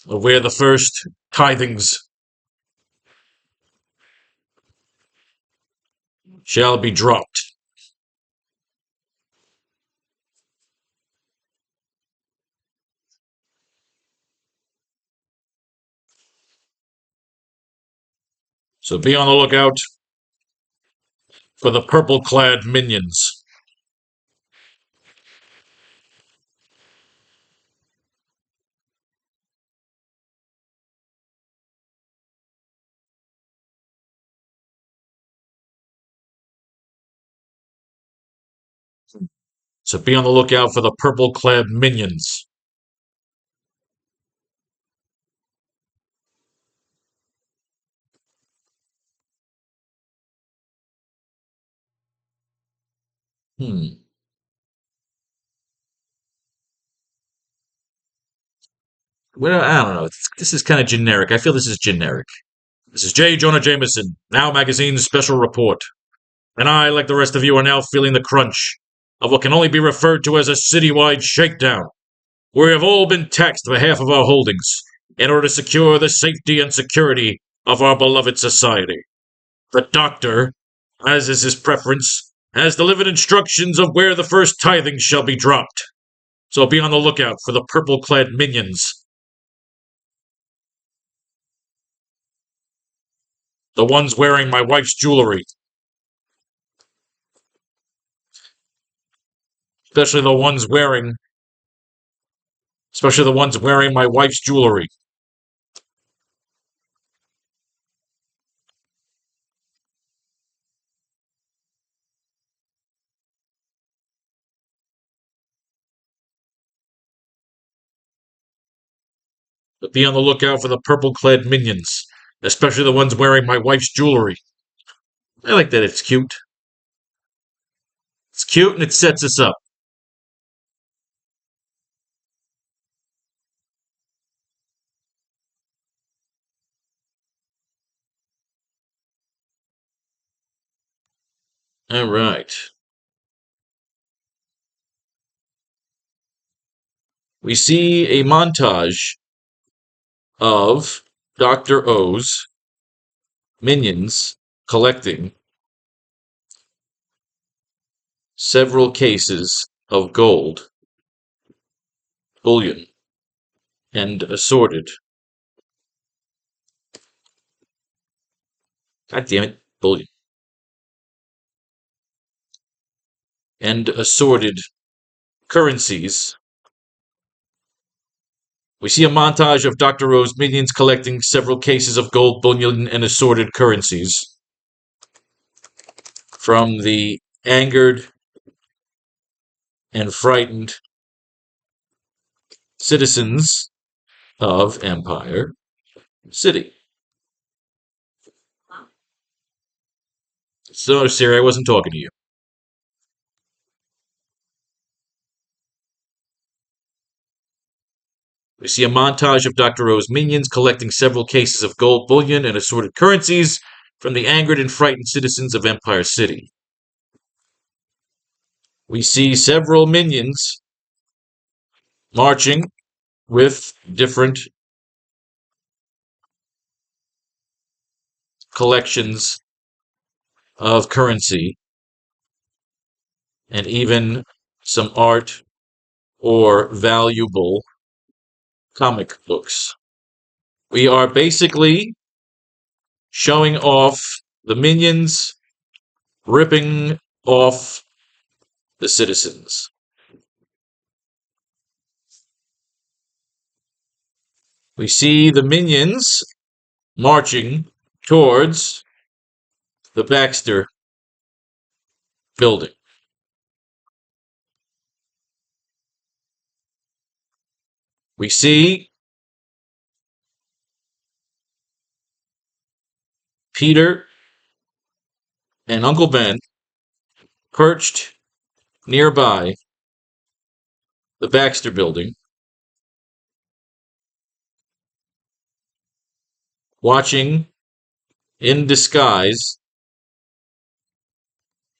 of where the first tithings shall be dropped. So be on the lookout for the purple-clad minions. So be on the lookout for the purple-clad minions. Well, I don't know. This is kind of generic. I feel this is generic. This is J. Jonah Jameson, Now Magazine's special report. And I, like the rest of you, are now feeling the crunch of what can only be referred to as a citywide shakedown. We have all been taxed for half of our holdings in order to secure the safety and security of our beloved society. The doctor, as is his preference, has delivered instructions of where the first tithing shall be dropped. So be on the lookout for the purple-clad minions. The ones wearing my wife's jewelry. Especially the ones wearing my wife's jewelry. But be on the lookout for the purple-clad minions, especially the ones wearing my wife's jewelry. I like that it's cute. It's cute and it sets us up. All right. We see a montage of Dr. O's minions collecting several cases of gold, bullion, and assorted. God damn it, bullion. And assorted currencies. We see a montage of Dr. O's minions collecting several cases of gold, bullion, and assorted currencies from the angered and frightened citizens of Empire City. So, Siri, I wasn't talking to you. We see a montage of Dr. O's minions collecting several cases of gold, bullion, and assorted currencies from the angered and frightened citizens of Empire City. We see several minions marching with different collections of currency and even some art or valuable comic books. We are basically showing off the minions ripping off the citizens. We see the minions marching towards the Baxter building. We see Peter and Uncle Ben perched nearby the Baxter building, watching in disguise,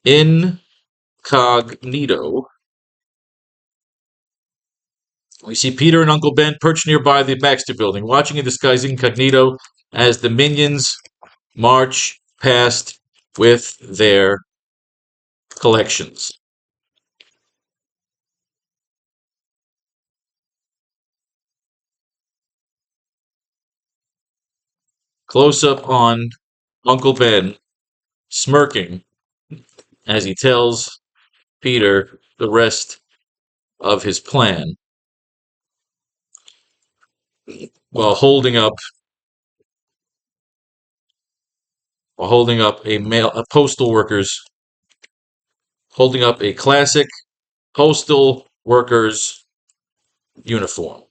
incognito. We see Peter and Uncle Ben perched nearby the Baxter building, watching in disguise incognito as the minions march past with their collections. Close up on Uncle Ben smirking as he tells Peter the rest of his plan while holding up a postal workers holding up a classic postal workers uniform.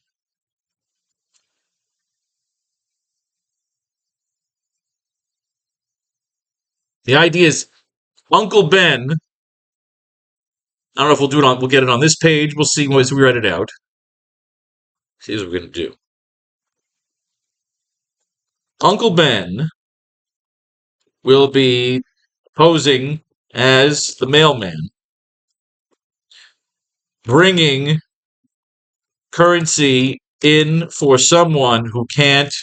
The idea is Uncle Ben. I don't know if we'll get it on this page. We'll see as we write it out. Here's what we're going to do. Uncle Ben will be posing as the mailman, bringing currency in for someone who can't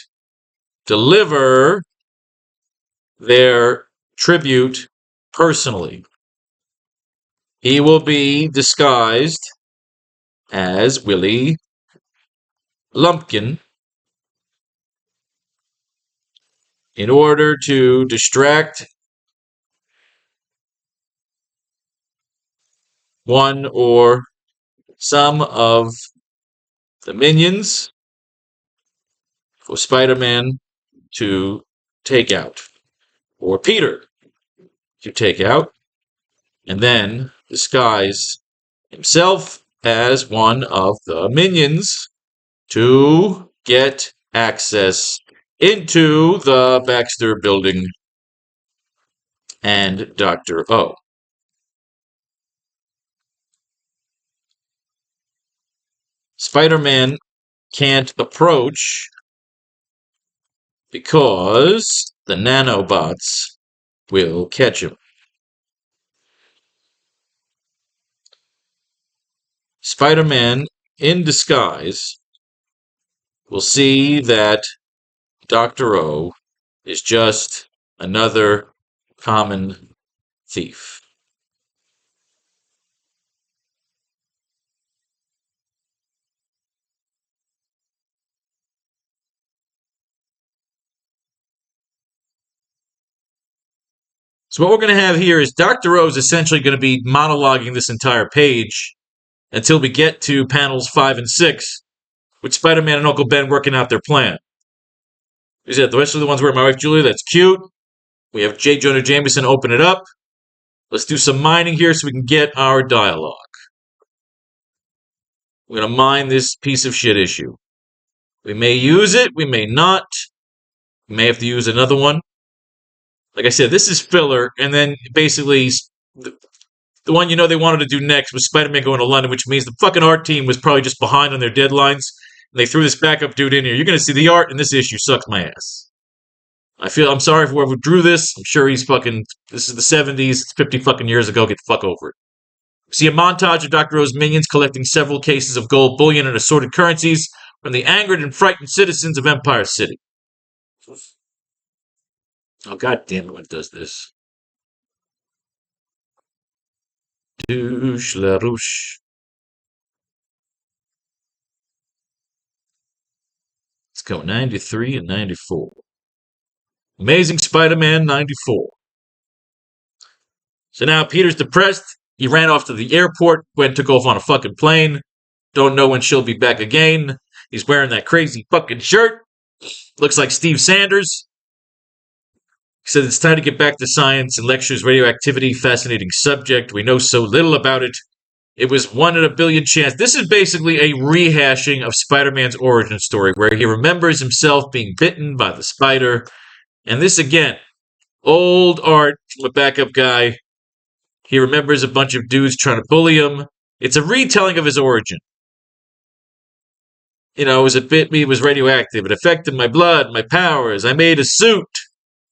deliver their tribute personally. He will be disguised as Willie Lumpkin in order to distract one or some of the minions for Spider-Man to take out, or Peter to take out, and then disguise himself as one of the minions to get access into the Baxter building and Dr. O. Spider-Man can't approach because the nanobots will catch him. Spider-Man, in disguise, will see that Dr. O is just another common thief. So what we're going to have here is Dr. O is essentially going to be monologuing this entire page until we get to panels 5 and 6, with Spider-Man and Uncle Ben working out their plan. Is that the rest of the ones where my wife Julia? That's cute. We have J. Jonah Jameson open it up. Let's do some mining here so we can get our dialogue. We're going to mine this piece of shit issue. We may use it, we may not. We may have to use another one. Like I said, this is filler, and then basically the one they wanted to do next was Spider-Man going to London, which means the fucking art team was probably just behind on their deadlines, and they threw this backup dude in here. You're going to see the art in this issue sucks my ass. I'm sorry for whoever drew this. I'm sure this is the 70s, it's 50 fucking years ago, get the fuck over it. We see a montage of Dr. O's minions collecting several cases of gold bullion and assorted currencies from the angered and frightened citizens of Empire City. Oh, god damn it, when it does this. Douche la rouche. Let's go 93 and 94. Amazing Spider-Man 94. So now Peter's depressed. He ran off to the airport, took off on a fucking plane. Don't know when she'll be back again. He's wearing that crazy fucking shirt. Looks like Steve Sanders. He said it's time to get back to science and lectures radioactivity, fascinating subject. We know so little about it. It was 1 in a billion chance. This is basically a rehashing of Spider-Man's origin story, where he remembers himself being bitten by the spider. And this, again, old art from a backup guy. He remembers a bunch of dudes trying to bully him. It's a retelling of his origin. It bit me, it was radioactive. It affected my blood, my powers. I made a suit.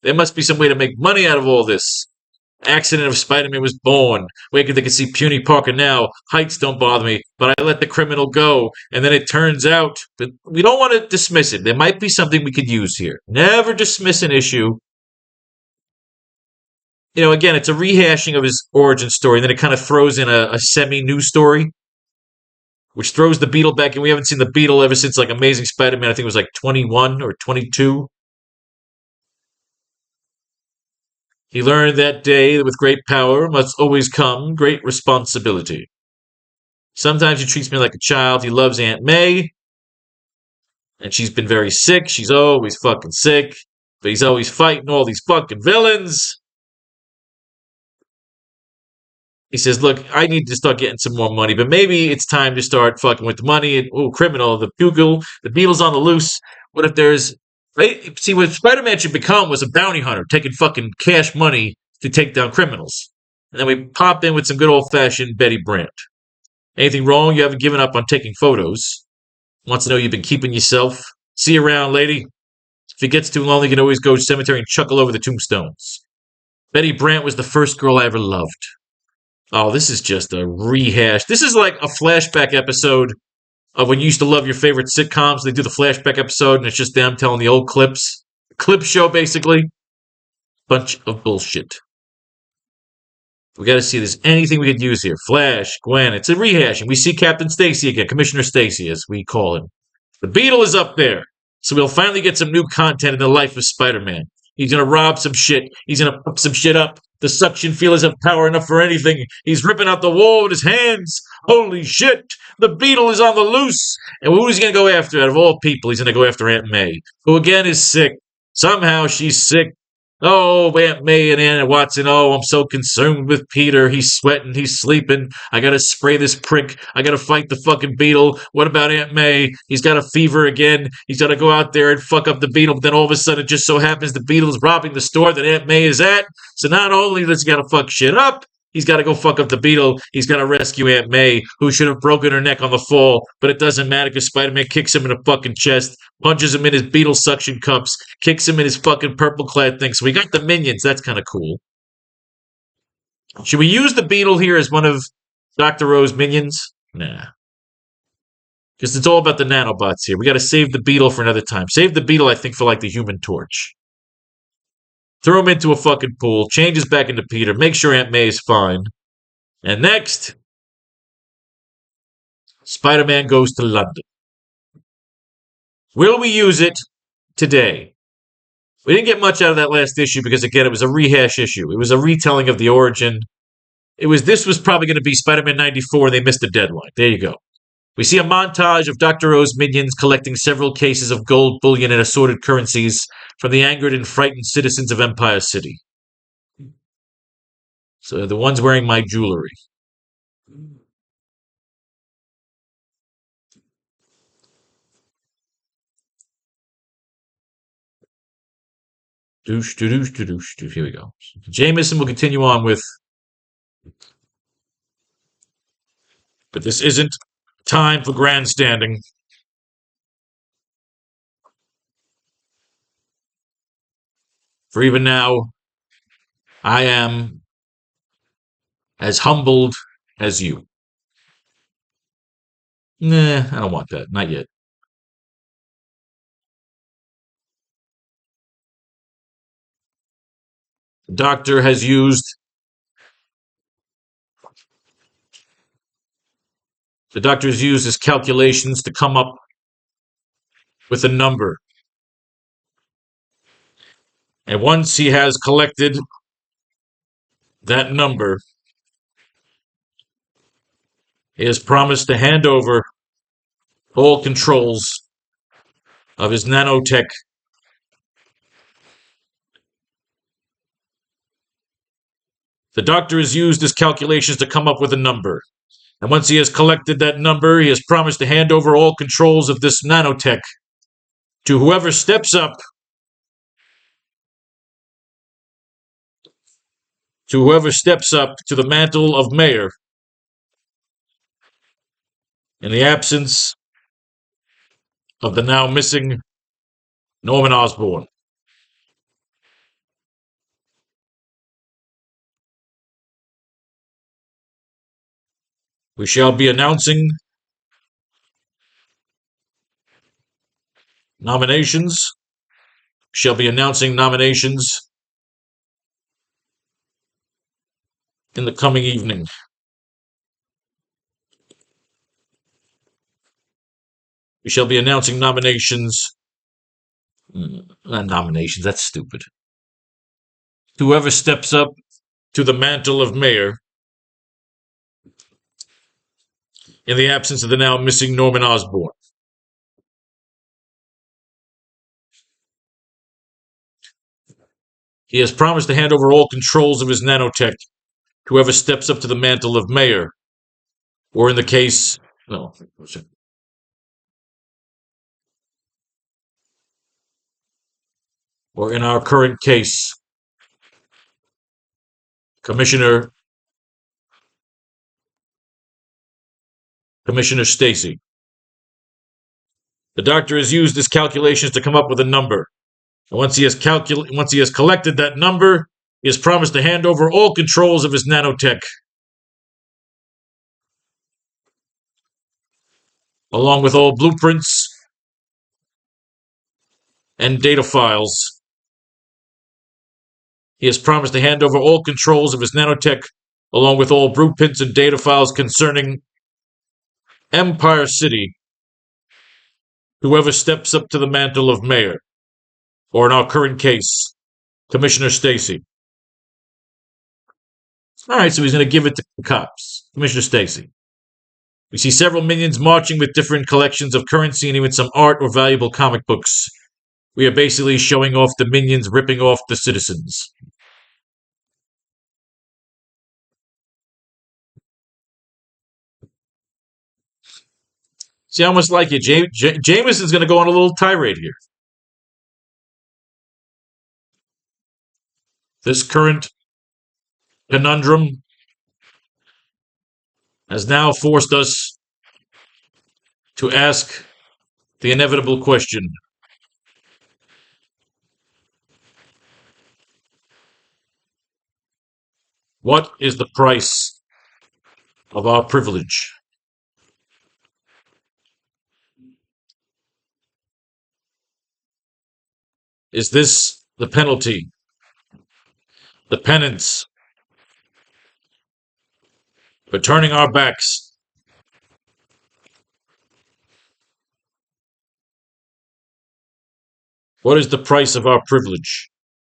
There must be some way to make money out of all this. Accident of Spider-Man was born. Wait till they can see puny Parker now. Heights don't bother me, but I let the criminal go. And then it turns out that we don't want to dismiss it. There might be something we could use here. Never dismiss an issue. Again, it's a rehashing of his origin story, and then it kind of throws in a semi-new story, which throws the Beetle back in. We haven't seen the Beetle ever since, Amazing Spider-Man, I think it was, 21 or 22. He learned that day that with great power must always come great responsibility. Sometimes he treats me like a child. He loves Aunt May, and she's been very sick. She's always fucking sick, but he's always fighting all these fucking villains. He says, look, I need to start getting some more money, but maybe it's time to start fucking with the money. And, oh, criminal, the Beetle's on the loose. What if there's... Right? See, what Spider-Man should become was a bounty hunter, taking fucking cash money to take down criminals. And then we pop in with some good old-fashioned Betty Brant. Anything wrong? You haven't given up on taking photos. Wants to know you've been keeping yourself. See you around, lady. If it gets too long, you can always go to the cemetery and chuckle over the tombstones. Betty Brant was the first girl I ever loved. Oh, this is just a rehash. This is like a flashback episode of when you used to love your favorite sitcoms. They do the flashback episode, and it's just them telling the old clips. Clip show, basically. Bunch of bullshit. We got to see if there's anything we could use here. Flash, Gwen. It's a rehash, and we see Captain Stacy again. Commissioner Stacy, as we call him. The Beetle is up there, so we'll finally get some new content in the life of Spider-Man. He's going to rob some shit. He's going to fuck some shit up. The suction feelers have power enough for anything. He's ripping out the wall with his hands. Holy shit! The Beetle is on the loose. And who is he going to go after? Out of all people, he's going to go after Aunt May, who again is sick. Somehow she's sick. Oh, Aunt May and Anna Watson. Oh, I'm so consumed with Peter. He's sweating. He's sleeping. I gotta spray this prick. I gotta fight the fucking Beetle. What about Aunt May? He's got a fever again. He's gotta go out there and fuck up the Beetle. But then all of a sudden, it just so happens the Beetle is robbing the store that Aunt May is at. So not only does he gotta fuck shit up, he's got to go fuck up the Beetle. He's got to rescue Aunt May, who should have broken her neck on the fall. But it doesn't matter because Spider-Man kicks him in the fucking chest, punches him in his Beetle suction cups, kicks him in his fucking purple-clad thing. So we got the minions. That's kind of cool. Should we use the Beetle here as one of Dr. Rowe's minions? Nah. Because it's all about the nanobots here. We got to save the Beetle for another time. Save the Beetle, I think, for like the Human Torch. Throw him into a fucking pool, changes back into Peter, make sure Aunt May is fine. And next, Spider-Man goes to London. Will we use it today? We didn't get much out of that last issue because, again, it was a rehash issue. It was a retelling of the origin. This was probably going to be Spider-Man 94, and they missed the deadline. There you go. We see a montage of Dr. O's minions collecting several cases of gold bullion and assorted currencies from the angered and frightened citizens of Empire City. So the ones wearing my jewelry. Doosh, doosh, doosh, doosh. Here we go. Jameson will continue on with. But this isn't time for grandstanding. For even now, I am as humbled as you. Nah, I don't want that. Not yet. The doctor has used. The doctor has used his calculations to come up with a number. And once he has collected that number, he has promised to hand over all controls of his nanotech The doctor has used his calculations to come up with a number. And once he has collected that number, he has promised to hand over all controls of this nanotech to whoever steps up to the mantle of mayor in the absence of the now missing Norman Osborn. We shall be announcing nominations. In the coming evening. We shall be announcing nominations. Not nominations, that's stupid. whoever steps up to the mantle of mayor in the absence of the now missing Norman Osborn. He has promised to hand over all controls of his nanotech to whoever steps up to the mantle of mayor, or in the case, no, or in our current case, Commissioner Stacy. The doctor has used his calculations to come up with a number. And once he has collected that number, he has promised to hand over all controls of his nanotech, along with all blueprints and data files. He has promised to hand over all controls of his nanotech, along with all blueprints and data files concerning Empire City, whoever steps up to the mantle of mayor, or in our current case, Commissioner Stacy. All right, so he's going to give it to the cops. Commissioner Stacy. We see several minions marching with different collections of currency and even some art or valuable comic books. We are basically showing off the minions ripping off the citizens. See, I almost like it. Jameson's going to go on a little tirade here. This current conundrum has now forced us to ask the inevitable question. What is the price of our privilege? Is this the penalty, the penance for turning our backs What is the price of our privilege?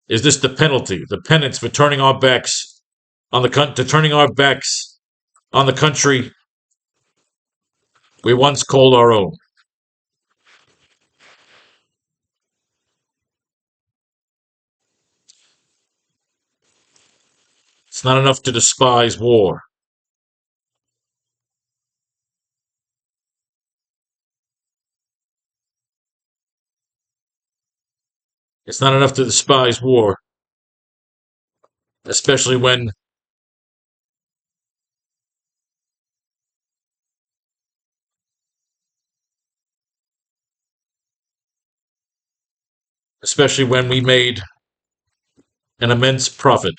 Is this the penalty, the penance for turning our backs on the country we once called our own? It's not enough to despise war. It's not enough to despise war, especially when we made an immense profit,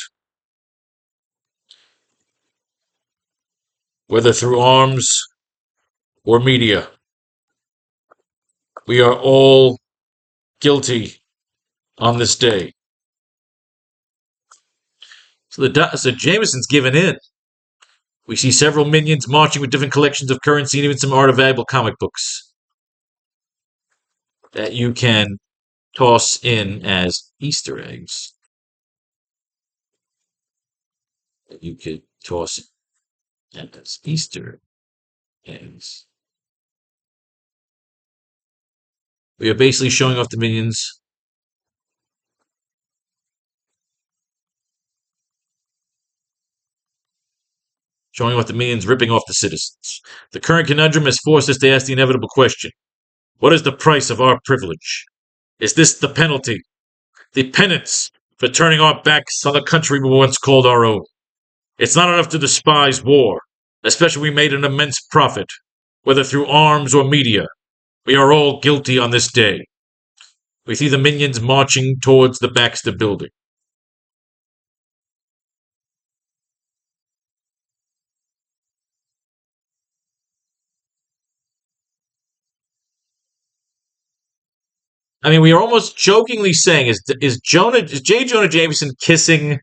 whether through arms or media. We are all guilty on this day. So Jameson's given in. We see several minions marching with different collections of currency and even some art of valuable comic books that you can toss in as Easter eggs. That you could toss in as Easter eggs. We are basically showing off the minions. Showing off the minions ripping off the citizens. The current conundrum has forced us to ask the inevitable question. What is the price of our privilege? Is this the penalty, the penance for turning our backs on the country we once called our own? It's not enough to despise war, especially when we made an immense profit, whether through arms or media. We are all guilty on this day. We see the minions marching towards the Baxter building. I mean, we are almost jokingly saying, is J. Jonah Jameson kissing?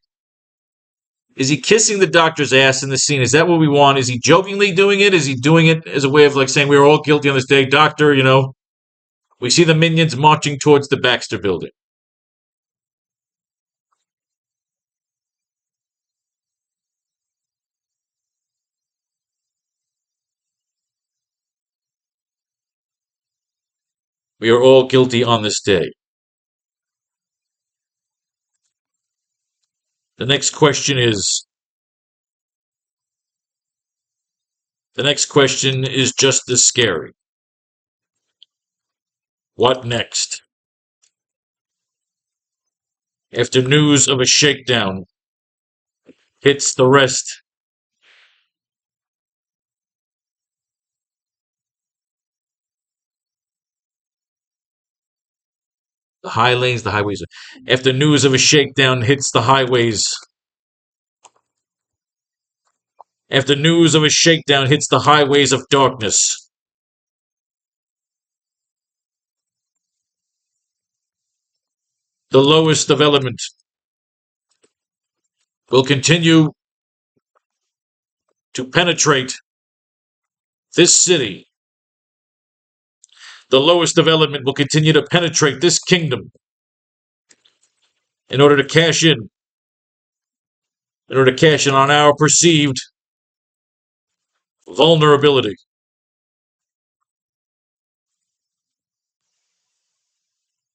Is he kissing the doctor's ass in the scene? Is that what we want? Is he jokingly doing it? Is he doing it as a way of like saying we are all guilty on this day, doctor? You know, we see the minions marching towards the Baxter building. We are all guilty on this day. The next question is just as scary. What next? After news of a shakedown hits the rest, the high lanes, the highways. After news of a shakedown hits the highways. After news of a shakedown hits the highways of darkness. The lowest development will continue to penetrate this city. The lowest development will continue to penetrate this kingdom in order to cash in on our perceived vulnerability.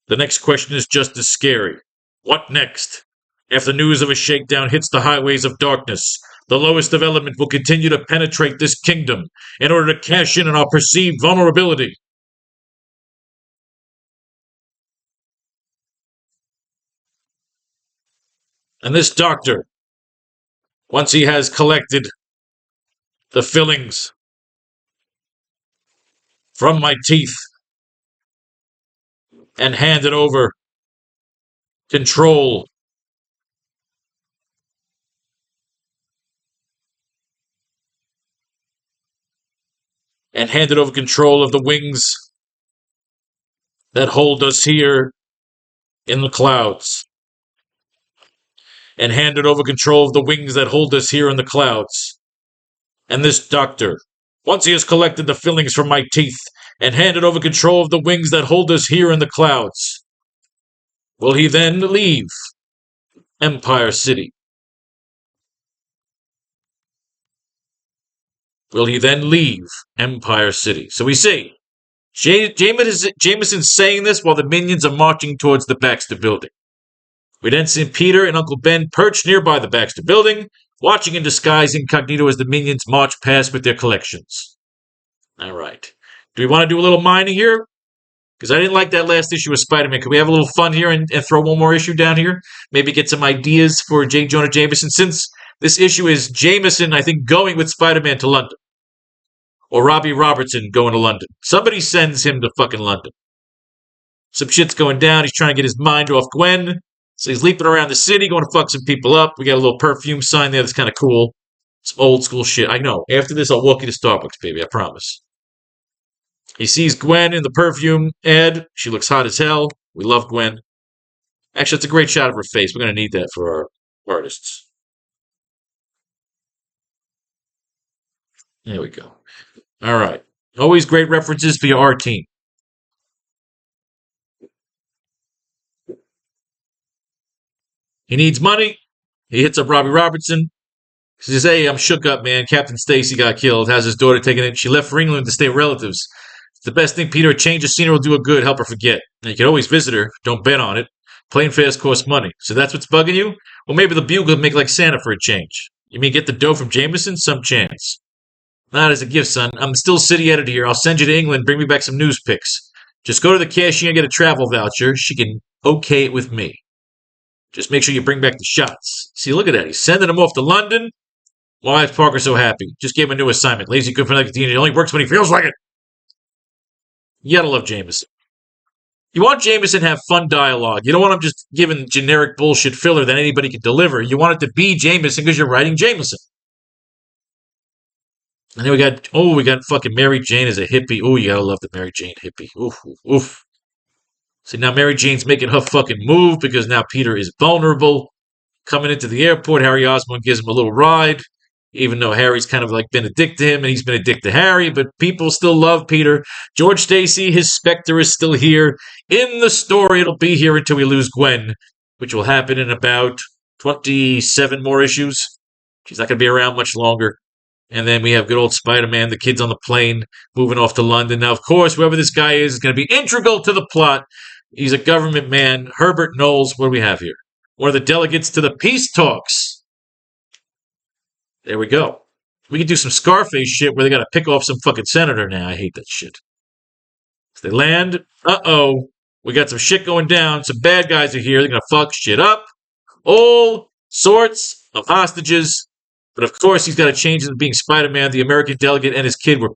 The next question is just as scary. What next? After news of a shakedown hits the highways of darkness, the lowest development will continue to penetrate this kingdom in order to cash in on our perceived vulnerability. And this doctor, once he has collected the fillings from my teeth and handed over control of the wings that hold us here in the clouds. And handed over control of the wings that hold us here in the clouds. And this doctor, once he has collected the fillings from my teeth and handed over control of the wings that hold us here in the clouds, will he then leave Empire City? Will he then leave Empire City? So we see Jameson's saying this while the minions are marching towards the Baxter building. We then see Peter and Uncle Ben perched nearby the Baxter building, watching in disguise incognito as the minions march past with their collections. All right. Do we want to do a little mining here? Because I didn't like that last issue of Spider-Man. Could we have a little fun here and throw one more issue down here? Maybe get some ideas for J. Jonah Jameson, since this issue is Jameson, I think, going with Spider-Man to London. Or Robbie Robertson going to London. Somebody sends him to fucking London. Some shit's going down. He's trying to get his mind off Gwen. So he's leaping around the city, going to fuck some people up. We got a little perfume sign there that's kind of cool. Some old school shit. I know. After this, I'll walk you to Starbucks, baby. I promise. He sees Gwen in the perfume ad. She looks hot as hell. We love Gwen. Actually, it's a great shot of her face. We're going to need that for our artists. There we go. All right. Always great references for your art team. He needs money. He hits up Robbie Robertson. He says, hey, I'm shook up, man. Captain Stacy got killed. Has his daughter taken it. She left for England to stay with relatives. It's the best thing, Peter. A change of scenery will do her good. Help her forget. And you can always visit her. Don't bet on it. Plane fares cost money. So that's what's bugging you? Well, maybe the Bugle will make like Santa for a change. You mean get the dough from Jameson? Some chance. Not as a gift, son. I'm still city editor here. I'll send you to England. Bring me back some news pics. Just go to the cashier and get a travel voucher. She can okay it with me. Just make sure you bring back the shots. See, look at that. He's sending them off to London. Why is Parker so happy? Just gave him a new assignment. Lazy good for like Dean. It only works when he feels like it. You gotta love Jameson. You want Jameson to have fun dialogue. You don't want him just giving generic bullshit filler that anybody can deliver. You want it to be Jameson because you're writing Jameson. And then we got fucking Mary Jane as a hippie. Oh, you gotta love the Mary Jane hippie. Oof, oof, oof. See, now Mary Jane's making her fucking move because now Peter is vulnerable. Coming into the airport, Harry Osborn gives him a little ride, even though Harry's kind of like been a dick to him and he's been a dick to Harry, but people still love Peter. George Stacy, his specter is still here. In the story, it'll be here until we lose Gwen, which will happen in about 27 more issues. She's not going to be around much longer. And then we have good old Spider-Man, the kid's on the plane, moving off to London. Now, of course, whoever this guy is going to be integral to the plot. He's a government man. Herbert Knowles, what do we have here? One of the delegates to the peace talks. There we go. We could do some Scarface shit where they got to pick off some fucking senator now. I hate that shit. So they land. Uh-oh. We got some shit going down. Some bad guys are here. They're going to fuck shit up. All sorts of hostages. But of course, he's got to change into being Spider-Man. The American delegate and his kid were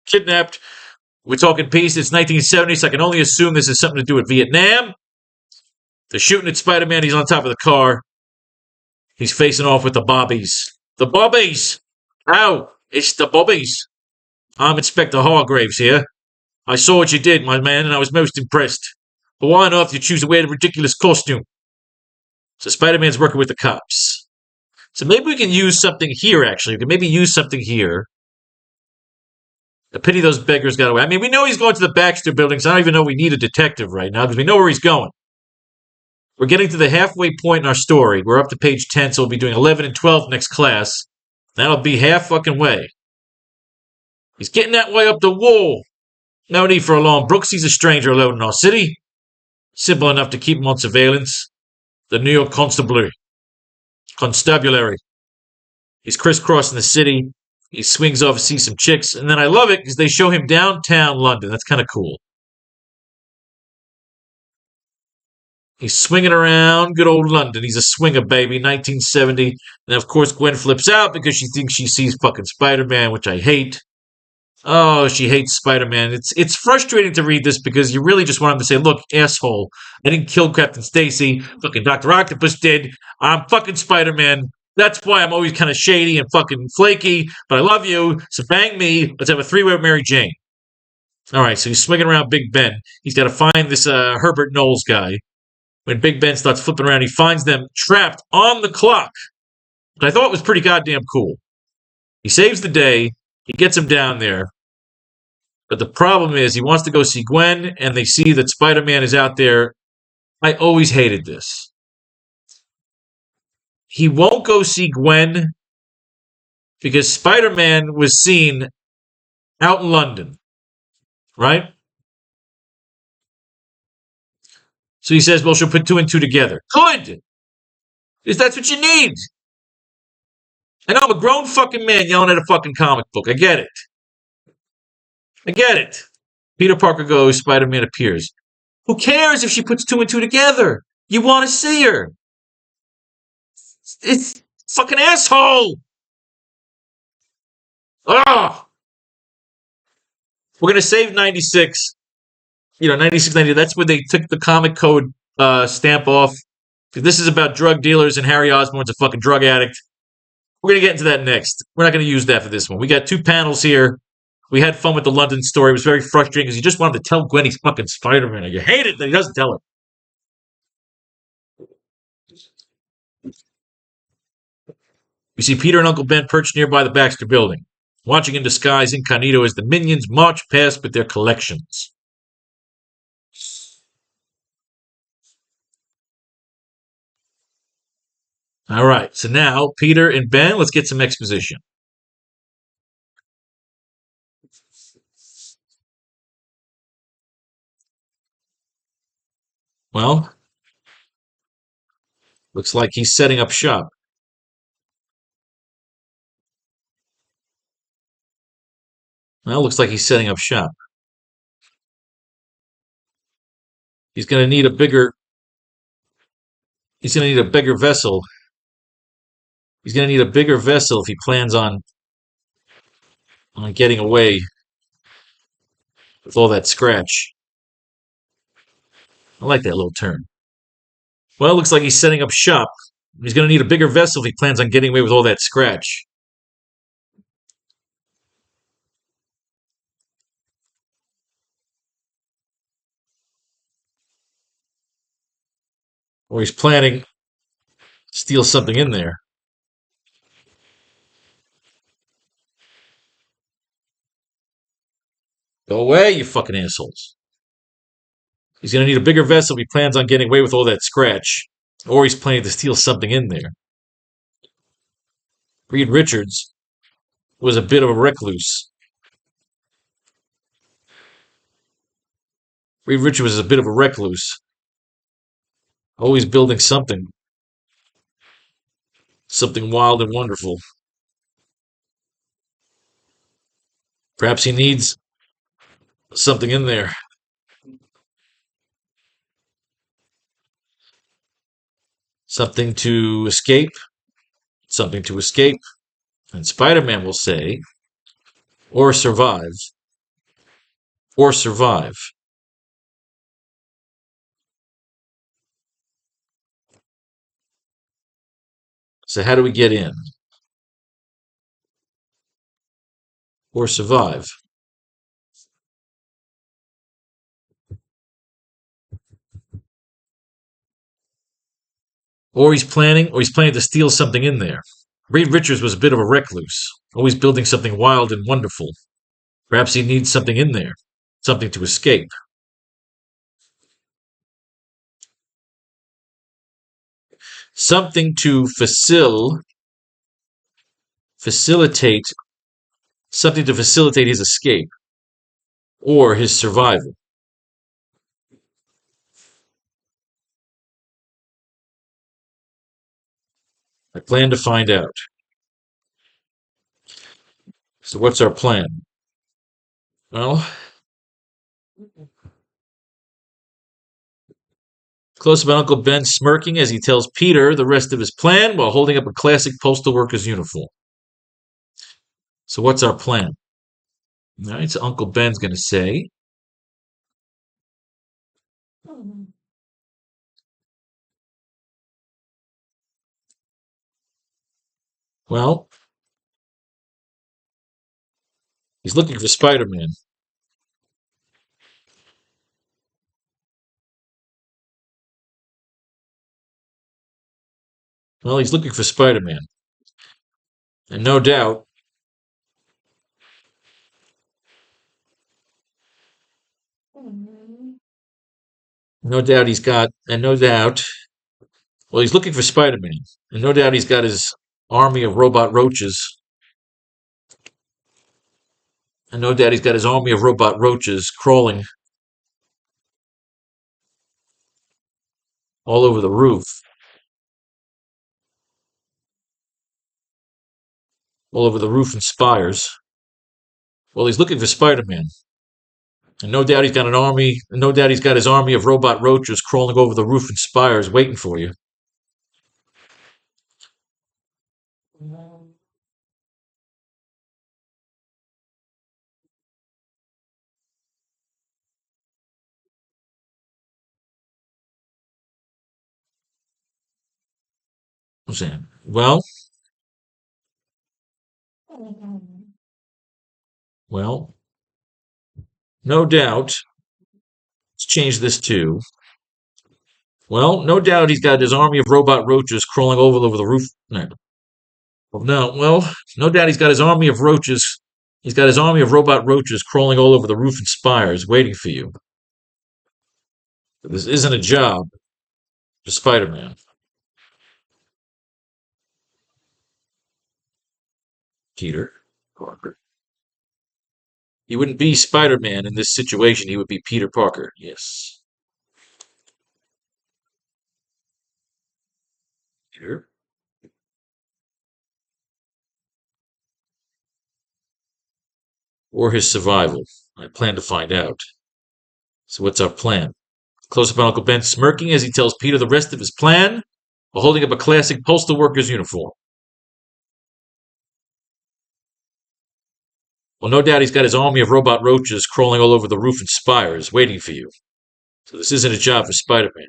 kidnapped. We're talking peace. It's 1970, so I can only assume this has something to do with Vietnam. They're shooting at Spider-Man. He's on top of the car. He's facing off with the Bobbies. The Bobbies! Ow! It's the Bobbies. I'm Inspector Hargraves here. I saw what you did, my man, and I was most impressed. But why on earth you choose to wear the ridiculous costume? So Spider-Man's working with the cops. So maybe we can use something here, actually. We can maybe use something here. A pity those beggars got away. I mean, we know he's going to the Baxter building, so I don't even know we need a detective right now, because we know where he's going. We're getting to the halfway point in our story. We're up to page 10, so we'll be doing 11 and 12 next class. That'll be half fucking way. He's getting that way up the wall. No need for alarm. Brooksy's a stranger alone in our city. Simple enough to keep him on surveillance. The New York Constabulary. He's crisscrossing the city. He swings off, sees some chicks, and then I love it because they show him downtown London. That's kind of cool. He's swinging around good old London. He's a swinger, baby, 1970. And of course, Gwen flips out because she thinks she sees fucking Spider-Man, which I hate. Oh, she hates Spider-Man. It's frustrating to read this because you really just want him to say, look, asshole, I didn't kill Captain Stacy. Fucking Dr. Octopus did. I'm fucking Spider-Man. That's why I'm always kind of shady and fucking flaky, but I love you, so bang me. Let's have a three-way with Mary Jane. All right, so he's swinging around Big Ben. He's got to find this Herbert Knowles guy. When Big Ben starts flipping around, he finds them trapped on the clock. But I thought it was pretty goddamn cool. He saves the day. He gets him down there. But the problem is he wants to go see Gwen, and they see that Spider-Man is out there. I always hated this. He won't go see Gwen because Spider-Man was seen out in London, right? So he says, well, she'll put two and two together. Good! Because that's what you need. I know I'm a grown fucking man yelling at a fucking comic book. I get it. Peter Parker goes, Spider-Man appears. Who cares if she puts two and two together? You want to see her. It's fucking asshole. Ugh. We're going to save 96. 96, 90. That's where they took the comic code stamp off. This is about drug dealers and Harry Osborn's a fucking drug addict. We're going to get into that next. We're not going to use that for this one. We got two panels here. We had fun with the London story. It was very frustrating because he just wanted to tell Gwen he's fucking Spider-Man. You hate it that he doesn't tell her. We see Peter and Uncle Ben perched nearby the Baxter building, watching in disguise incognito as the minions march past with their collections. All right, so now, Peter and Ben, let's get some exposition. Well, looks like he's setting up shop. Looks like he's setting up shop. He's going to need a bigger vessel. He's going to need a bigger vessel if he plans on getting away with all that scratch. I like that little turn. Well, it looks like he's setting up shop. He's going to need a bigger vessel if he plans on getting away with all that scratch. Or he's planning to steal something in there. Go away, you fucking assholes. He's going to need a bigger vessel if he plans on getting away with all that scratch. Or he's planning to steal something in there. Reed Richards. was a bit of a recluse. Reed Richards was a bit of a recluse, always building something, something wild and wonderful. Perhaps he needs something in there, something to escape, something to escape. And Spider-Man will say, or survive, or survive. So how do we get in? Or survive. Or he's planning to steal something in there. Reed Richards was a bit of a recluse, always building something wild and wonderful. Perhaps he needs something in there, something to escape. Something to facilitate, something to facilitate his escape or his survival. I plan to find out. So what's our plan? Well, close up on Uncle Ben smirking as he tells Peter the rest of his plan while holding up a classic postal worker's uniform. So what's our plan? All right, so Uncle Ben's going to say, well, he's looking for Spider-Man. Well, he's looking for Spider-Man. And no doubt he's got, and no doubt, well, he's looking for Spider-Man. And no doubt he's got his army of robot roaches. And no doubt he's got his army of robot roaches crawling all over the roof, all over the roof and spires. Well, he's looking for Spider-Man. And no doubt he's got an army, and no doubt he's got his army of robot roaches crawling over the roof and spires waiting for you. I'm saying, well, no doubt. Let's change this to, well, no doubt he's got his army of robot roaches crawling over the roof. No, no, well, no doubt he's got his army of roaches. He's got his army of robot roaches crawling all over the roof and spires waiting for you. This isn't a job for Spider-Man. Peter Parker. He wouldn't be Spider-Man in this situation. He would be Peter Parker. Yes. Peter. Or his survival. I plan to find out. So what's our plan? Close up on Uncle Ben smirking as he tells Peter the rest of his plan while holding up a classic postal worker's uniform. Well, no doubt he's got his army of robot roaches crawling all over the roof and spires waiting for you. So this isn't a job for Spider-Man.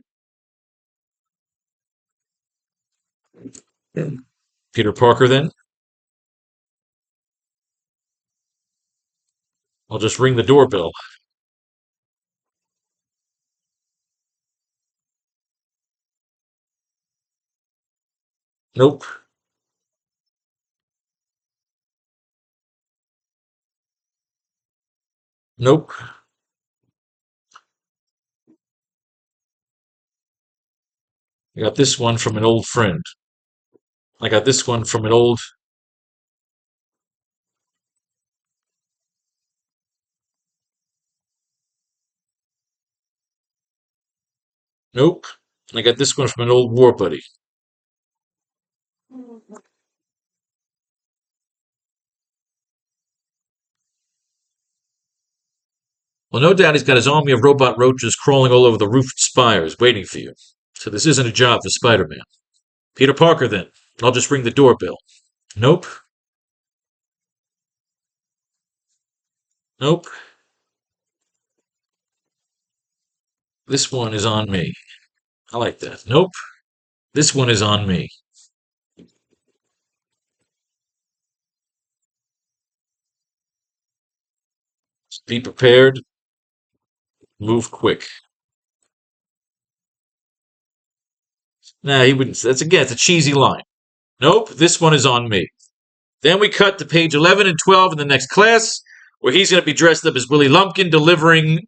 Peter Parker, then? I'll just ring the doorbell. Nope. Nope. I got this one from an old friend. I got this one from an old. Nope. I got this one from an old war buddy. Well, no doubt he's got his army of robot roaches crawling all over the roofed spires, waiting for you. So this isn't a job for Spider-Man. Peter Parker, then. I'll just ring the doorbell. Nope. Nope. This one is on me. I like that. Nope. This one is on me. Be prepared. Move quick. Nah, he wouldn't. That's again, it's a cheesy line. Nope, this one is on me. Then we cut to page 11 and 12 in the next class, where he's going to be dressed up as Willie Lumpkin delivering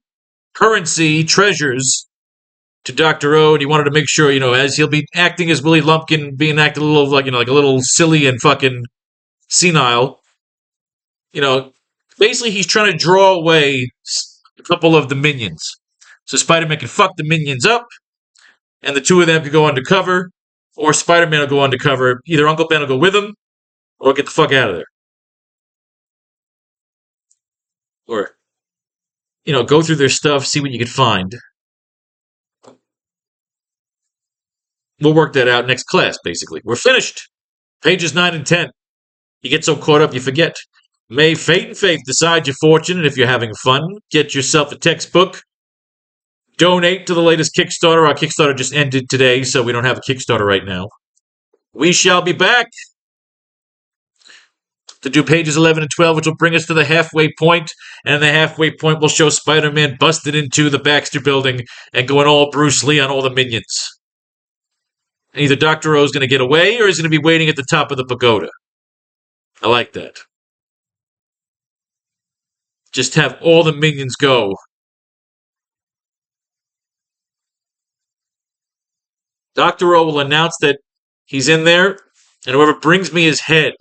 currency, treasures, to Dr. O, and he wanted to make sure, as he'll be acting as Willie Lumpkin, being acted a little like a little silly and fucking senile. Basically he's trying to draw away a couple of the minions. So Spider-Man can fuck the minions up, and the two of them could go undercover, or Spider-Man will go undercover. Either Uncle Ben will go with him, or get the fuck out of there. Or, go through their stuff, see what you can find. We'll work that out next class, basically. We're finished. Pages 9 and 10. You get so caught up you forget. May fate and faith decide your fortune, and if you're having fun, get yourself a textbook. Donate to the latest Kickstarter. Our Kickstarter just ended today, so we don't have a Kickstarter right now. We shall be back to do pages 11 and 12, which will bring us to the halfway point, and the halfway point will show Spider-Man busted into the Baxter building and going all Bruce Lee on all the minions. And either Dr. O's going to get away, or he's going to be waiting at the top of the pagoda. I like that. Just have all the minions go. Dr. O will announce that he's in there, and whoever brings me his head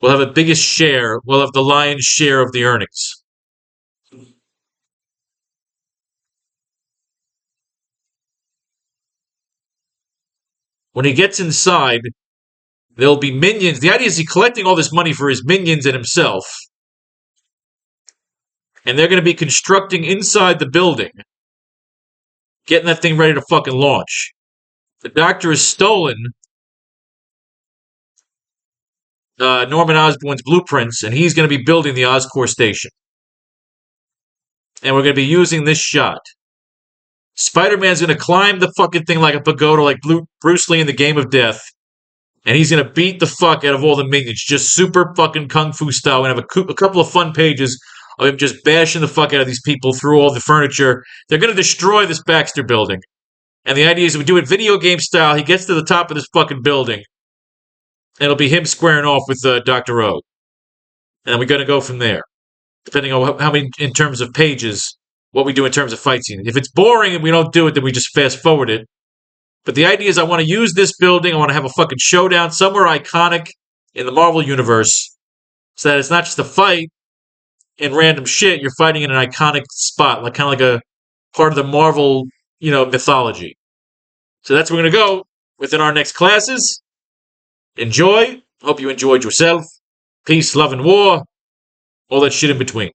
will have the biggest share, will have the lion's share of the earnings. When he gets inside, there'll be minions. The idea is he's collecting all this money for his minions and himself, and they're going to be constructing inside the building, getting that thing ready to fucking launch. The Doctor has stolen Norman Osborn's blueprints, and he's going to be building the Oscorp station. And we're going to be using this shot. Spider-Man's going to climb the fucking thing like a pagoda, like Bruce Lee in the Game of Death, and he's going to beat the fuck out of all the minions, just super fucking kung fu style. We're going to have a couple of fun pages of him just bashing the fuck out of these people through all the furniture. They're going to destroy this Baxter building. And the idea is we do it video game style. He gets to the top of this fucking building, and it'll be him squaring off with Dr. O. And we're going to go from there, depending on how many, in terms of pages, what we do in terms of fight scene. If it's boring and we don't do it, then we just fast forward it. But the idea is I want to use this building. I want to have a fucking showdown somewhere iconic in the Marvel Universe, so that it's not just a fight in random shit. You're fighting in an iconic spot, like kind of like a part of the Marvel, mythology. So that's where we're going to go within our next classes. Enjoy. Hope you enjoyed yourself. Peace, love, and war. All that shit in between.